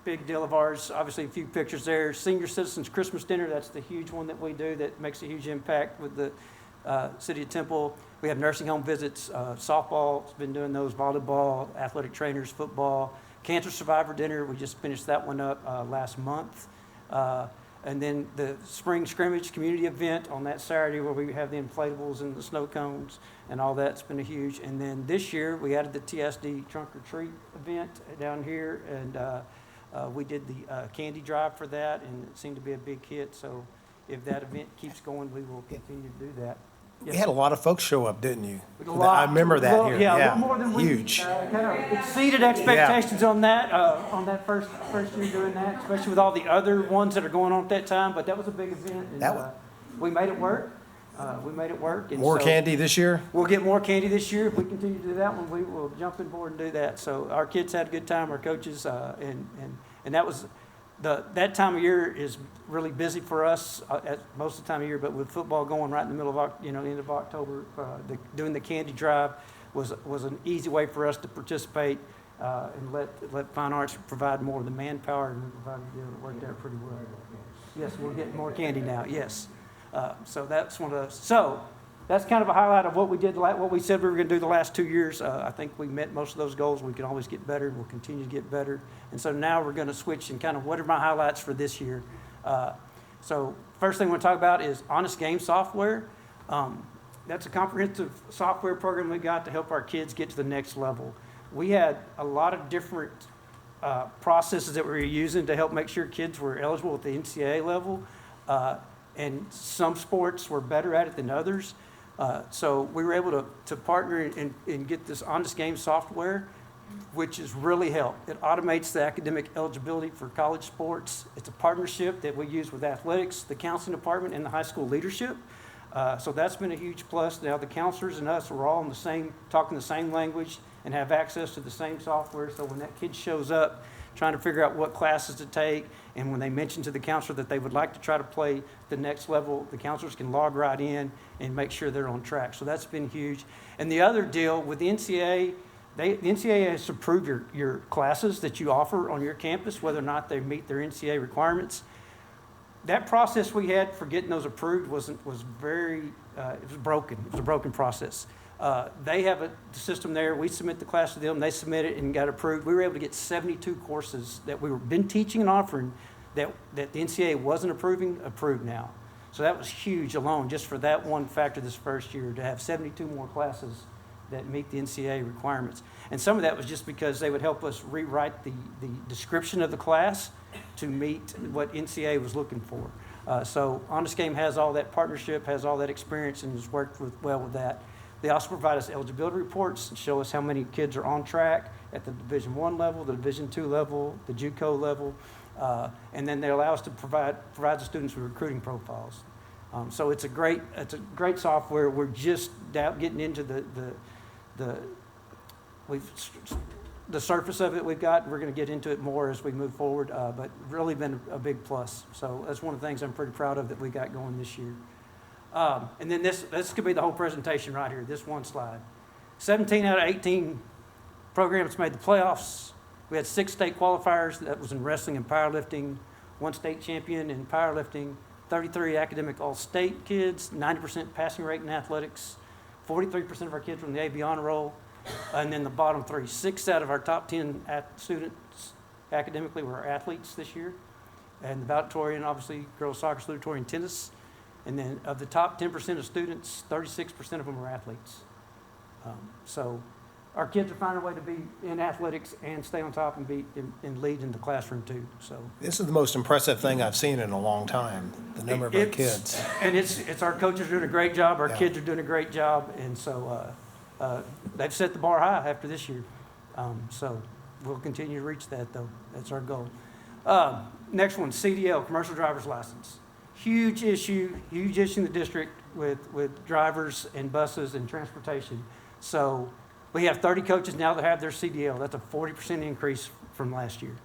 Big deal of ours, obviously a few pictures there. Senior Citizens Christmas Dinner, that's the huge one that we do that makes a huge impact with the City of Temple. We have nursing home visits, softball, been doing those, volleyball, athletic trainers, football. Cancer Survivor Dinner, we just finished that one up last month. And then the spring scrimmage community event on that Saturday where we have the inflatables and the snow cones and all that's been a huge. And then this year we added the TSD trunk or treat event down here and we did the candy drive for that and it seemed to be a big hit. So if that event keeps going, we will continue to do that. You had a lot of folks show up, didn't you? A lot. I remember that here. Yeah, a little more than huge. We kind of exceeded expectations on that first year doing that, especially with all the other ones that are going on at that time. But that was a big event, and we made it work. And more candy this year? We'll get more candy this year. If we continue to do that one, we will jump in board and do that. So our kids had a good time, our coaches, and that was. That time of year is really busy for us at most of the time of year, but with football going right in the middle of end of October, doing the candy drive was an easy way for us to participate and let Fine Arts provide more of the manpower, and we provided a deal that worked out pretty well. Yes, we'll get more candy now. Yes, so that's one of those. So that's kind of a highlight of what we did, what we said we were going to do the last 2 years. I think we met most of those goals. We can always get better, and we'll continue to get better. And so now we're going to switch and kind of what are my highlights for this year. So first thing I want to talk about is Honest Game software. That's a comprehensive software program we got to help our kids get to the next level. We had a lot of different processes that we were using to help make sure kids were eligible at the NCAA level. And some sports were better at it than others. So we were able to partner and get this Honest Game software, which has really helped. It automates the academic eligibility for college sports. It's a partnership that we use with athletics, the counseling department, and the high school leadership. So that's been a huge plus. Now the counselors and us are all talking the same language, and have access to the same software. So when that kid shows up, trying to figure out what classes to take, and when they mention to the counselor that they would like to try to play the next level, the counselors can log right in and make sure they're on track. So that's been huge. And the other deal with the NCAA, the NCAA has to approve your classes that you offer on your campus, whether or not they meet their NCAA requirements. That process we had for getting those approved was very, it was broken. It was a broken process. They have a system there. We submit the class to them. They submit it and got approved. We were able to get 72 courses that we were been teaching and offering that the NCAA wasn't approved now. So that was huge alone, just for that one factor this first year, to have 72 more classes that meet the NCAA requirements. And some of that was just because they would help us rewrite the description of the class to meet what NCAA was looking for. So Honest Game has all that partnership, has all that experience, and has worked well with that. They also provide us eligibility reports and show us how many kids are on track at the Division I level, the Division II level, the JUCO level, and then they allow us to provide the students with recruiting profiles. So it's a great software. We're just getting into the surface of it we've got. We're going to get into it more as we move forward, but really been a big plus. So that's one of the things I'm pretty proud of that we got going this year. And then this could be the whole presentation right here, this one slide. 17 out of 18 programs made the playoffs. We had 6 state qualifiers. That was in wrestling and powerlifting, 1 state champion in powerlifting, 33 academic all-state kids, 90% passing rate in athletics, 43% of our kids were in the AB honor roll, and then the bottom 3, 6 out of our top 10 students academically were athletes this year, and the valedictorian, obviously, girls soccer, salutatorian, tennis. And then of the top 10% of students, 36% of them are athletes. So our kids are finding a way to be in athletics and stay on top and lead in the classroom too. So This is the most impressive thing I've seen in a long time, the number of our kids. And it's our coaches doing a great job, our kids are doing a great job, and so they've set the bar high after this year. So we'll continue to reach that though. That's our goal. Next one, CDL, commercial driver's license. Huge issue in the district with drivers and buses and transportation. So we have 30 coaches now that have their CDL. That's a 40% increase from last year.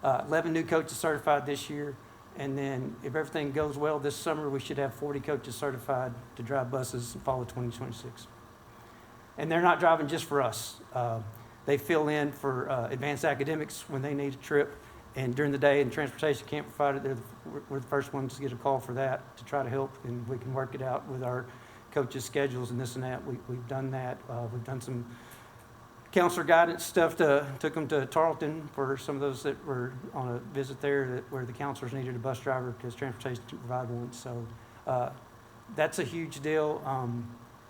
11 new coaches certified this year. And then if everything goes well this summer, we should have 40 coaches certified to drive buses in fall of 2026. And they're not driving just for us. They fill in for advanced academics when they need a trip. And during the day, and transportation can't provide it, we're the first ones to get a call for that to try to help, and we can work it out with our coaches' schedules and this and that. We've done that. We've done some counselor guidance stuff. Took them to Tarleton for some of those that were on a visit there where the counselors needed a bus driver because transportation didn't provide one. So that's a huge deal.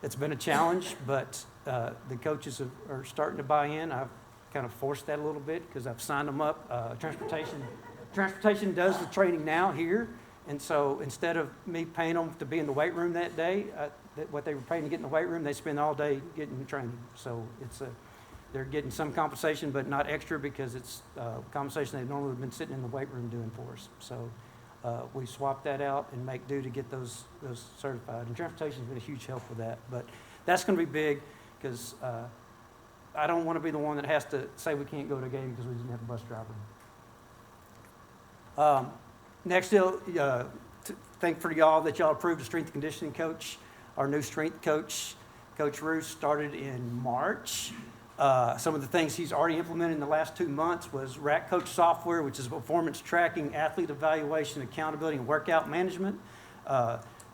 It's been a challenge, but the coaches are starting to buy in. I've kind of forced that a little bit because I've signed them up. Transportation does the training now here, and so instead of me paying them to be in the weight room that day, what they were paying to get in the weight room, they spend all day getting the training. So they're getting some compensation, but not extra because it's compensation they normally have been sitting in the weight room doing for us. So we swap that out and make do to get those certified. And transportation has been a huge help with that. But that's going to be big because I don't want to be the one that has to say we can't go to a game because we didn't have a bus driver. Next deal, thank for y'all that y'all approved a strength and conditioning coach. Our new strength coach, Coach Roos, started in March. Some of the things he's already implemented in the last 2 months was Rack Coach software, which is performance tracking, athlete evaluation, accountability, and workout management.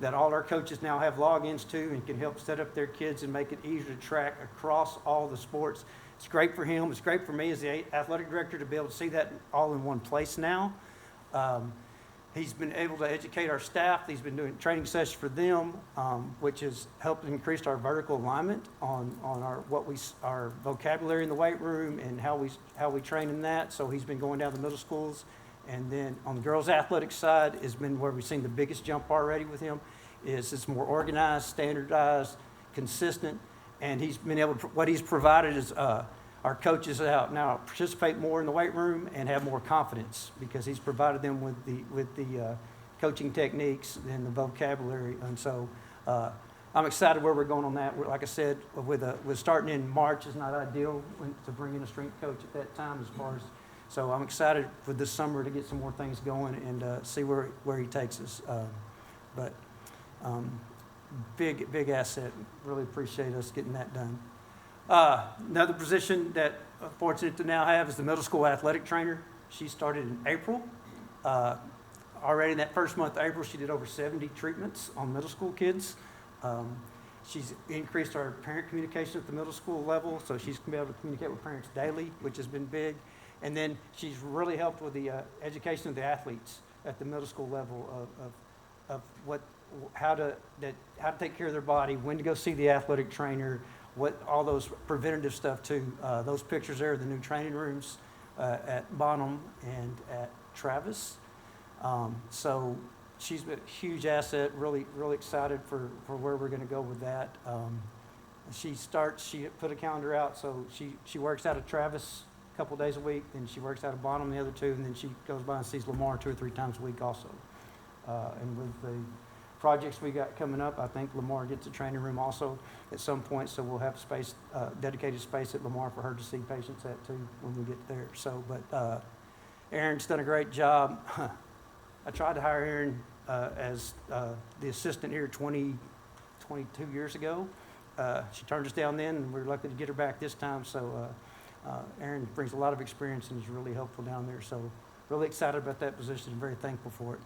That all our coaches now have logins to and can help set up their kids and make it easier to track across all the sports. It's great for him. It's great for me as the athletic director to be able to see that all in one place now. He's been able to educate our staff. He's been doing training sessions for them, which has helped increase our vertical alignment on our vocabulary in the weight room and how we train in that. So he's been going down to middle schools. And then on the girls' athletics side has been where we've seen the biggest jump already with him. It's more organized, standardized, consistent, and he's been able to, what he's provided is our coaches out now participate more in the weight room and have more confidence because he's provided them with the coaching techniques and the vocabulary. And so I'm excited where we're going on that. Like I said, with starting in March is not ideal to bring in a strength coach at that time as far as, so I'm excited for this summer to get some more things going and see where he takes us. Big asset. Really appreciate us getting that done. Another position that I'm fortunate to now have is the middle school athletic trainer. She started in April. Already in that first month of April, she did over 70 treatments on middle school kids. She's increased our parent communication at the middle school level, so she's going to be able to communicate with parents daily, which has been big. And then she's really helped with the education of the athletes at the middle school level of how to take care of their body, when to go see the athletic trainer, all those preventative stuff too. Those pictures there are the new training rooms at Bonham and at Travis. So she's been a huge asset, really excited for where we're going to go with that. She put a calendar out, so she works out of Travis a couple days a week, then she works out of Bonham the other two, and then she goes by and sees Lamar 2 or 3 times a week also. And with the projects we got coming up, I think Lamar gets a training room also at some point, so we'll have space, dedicated space at Lamar for her to see patients at too when we get there. So, but Erin's done a great job. I tried to hire Erin as the assistant here 22 years ago. She turned us down then, and we're lucky to get her back this time. So Erin brings a lot of experience and is really helpful down there. So really excited about that position and very thankful for it.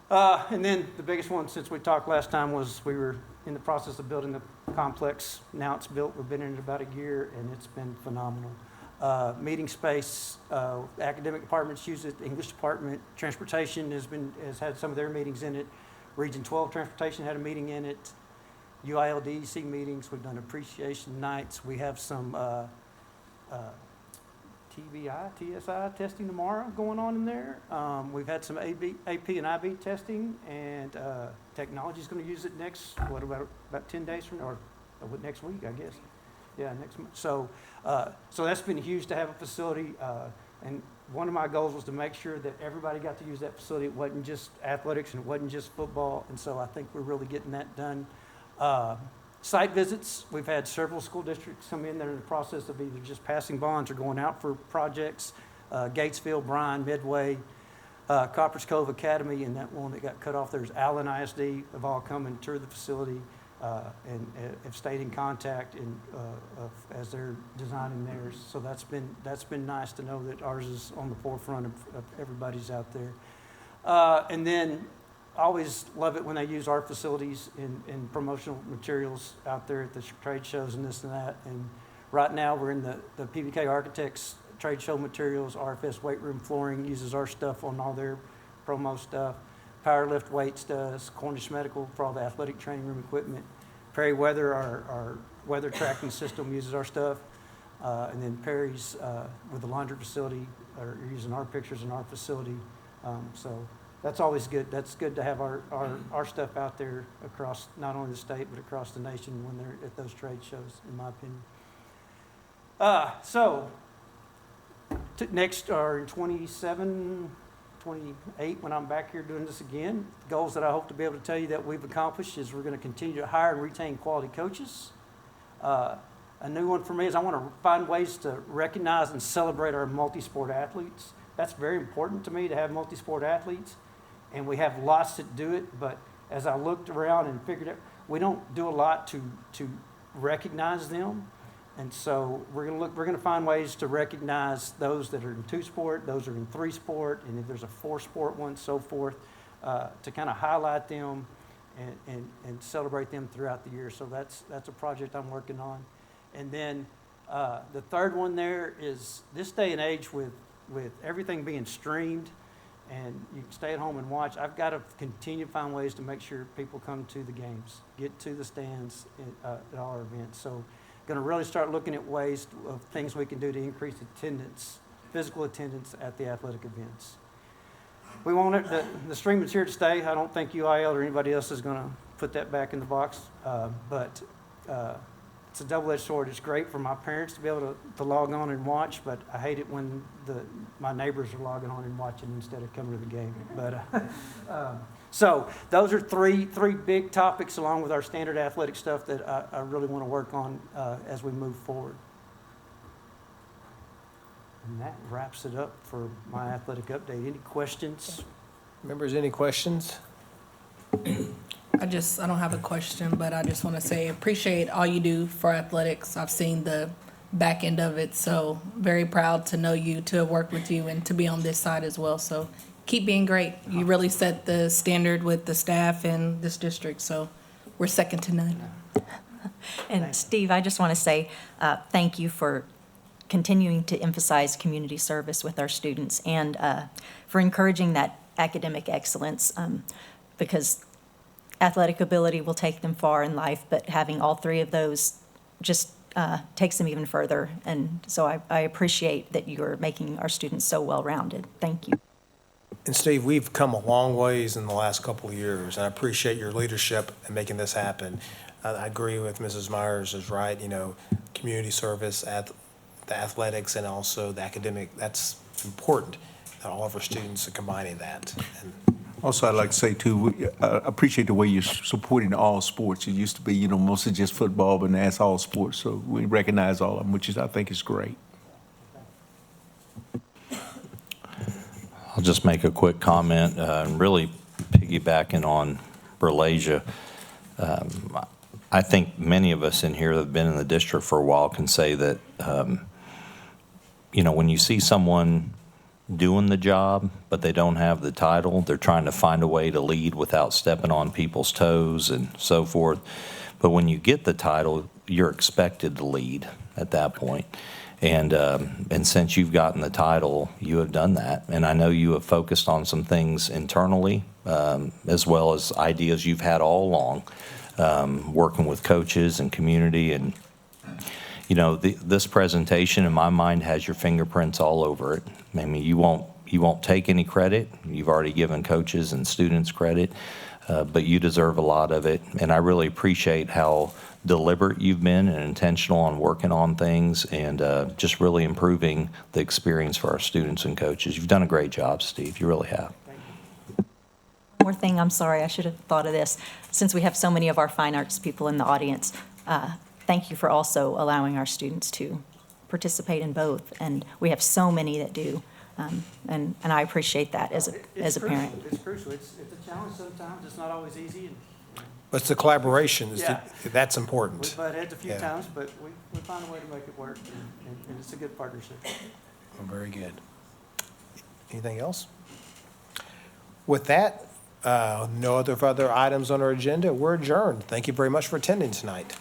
And then the biggest one since we talked last time was we were in the process of building the complex. Now it's built. We've been in it about a year, and it's been phenomenal. Meeting space, academic departments use it, the English department, transportation has had some of their meetings in it. Region 12 transportation had a meeting in it. UILDC meetings, we've done appreciation nights. We have some TBI, TSI testing tomorrow going on in there. We've had some AP and IB testing, and technology's going to use it about 10 days from now, or next week, I guess. Yeah, next month. So that's been huge to have a facility. And one of my goals was to make sure that everybody got to use that facility. It wasn't just athletics and it wasn't just football. And so I think we're really getting that done. Site visits, we've had several school districts come in that are in the process of either just passing bonds or going out for projects. Gatesville, Bryan, Midway, Coppers Cove Academy, and that one that got cut off, there's Allen ISD, have all come and toured the facility and have stayed in contact as they're designing theirs. So that's been nice to know that ours is on the forefront of everybody's out there. And then I always love it when they use our facilities in promotional materials out there at the trade shows and this and that. And right now we're in the PBK Architects trade show materials. RFS Weight Room Flooring uses our stuff on all their promo stuff. Powerlift Weights does. Cornish Medical for all the athletic training room equipment. Perry Weather, our weather tracking system, uses our stuff. And then Perry's with the laundry facility are using our pictures in our facility. So that's always good. That's good to have our stuff out there across not only the state but across the nation when they're at those trade shows, in my opinion. Next are in 27, 28, when I'm back here doing this again. Goals that I hope to be able to tell you that we've accomplished is we're going to continue to hire and retain quality coaches. A new one for me is I want to find ways to recognize and celebrate our multi-sport athletes. That's very important to me to have multi-sport athletes. And we have lots that do it, but as I looked around and figured out, we don't do a lot to recognize them. And so we're going to find ways to recognize those that are in 2-sport, those that are in 3-sport, and if there's a 4-sport one, so forth, to kind of highlight them and celebrate them throughout the year. So that's a project I'm working on. And then the third one there is this day and age with everything being streamed, and you can stay at home and watch. I've got to continue to find ways to make sure people come to the games, get to the stands at all our events. So going to really start looking at ways of things we can do to increase attendance, physical attendance at the athletic events. We want it, the stream is here to stay. I don't think UIL or anybody else is going to put that back in the box, but it's a double-edged sword. It's great for my parents to be able to log on and watch, but I hate it when my neighbors are logging on and watching instead of coming to the game. But so those are three big topics, along with our standard athletic stuff, that I really want to work on as we move forward. And that wraps it up for my athletic update. Any questions? Members, any questions? I don't have a question, but I just want to say appreciate all you do for athletics. I've seen the back end of it, so very proud to know you, to have worked with you, and to be on this side as well. So keep being great. You really set the standard with the staff in this district, so we're second to none. And Steve, I just want to say thank you for continuing to emphasize community service with our students, and for encouraging that academic excellence, because athletic ability will take them far in life, but having all three of those just takes them even further. And so I appreciate that you're making our students so well-rounded. Thank you. And Steve, we've come a long ways in the last couple of years, and I appreciate your leadership in making this happen. I agree with Mrs. Myers is right, community service, the athletics, and also the academic, that's important that all of our students are combining that. And Also, I'd like to say too, I appreciate the way you're supporting all sports. It used to be, mostly just football, but now it's all sports. So we recognize all of them, which I think is great. I'll just make a quick comment, really piggybacking on Berlasia. I think many of us in here that have been in the district for a while can say that, when you see someone doing the job, but they don't have the title, they're trying to find a way to lead without stepping on people's toes and so forth. But when you get the title, you're expected to lead at that point. And since you've gotten the title, you have done that. And I know you have focused on some things internally, as well as ideas you've had all along, working with coaches and community. And, this presentation in my mind has your fingerprints all over it. I mean, you won't take any credit. You've already given coaches and students credit, but you deserve a lot of it. And I really appreciate how deliberate you've been and intentional on working on things and just really improving the experience for our students and coaches. You've done a great job, Steve. You really have. One more thing, I'm sorry, I should have thought of this. Since we have so many of our fine arts people in the audience, thank you for also allowing our students to participate in both. And we have so many that do. And I appreciate that as a parent. It's crucial. It's a challenge sometimes. It's not always easy. but it's the collaboration, Yeah. That's important. We've butted heads a few Yeah. times, but we find a way to make it work, and it's a good partnership. Well, very good. Anything else? With that, no other further items on our agenda. We're adjourned. Thank you very much for attending tonight.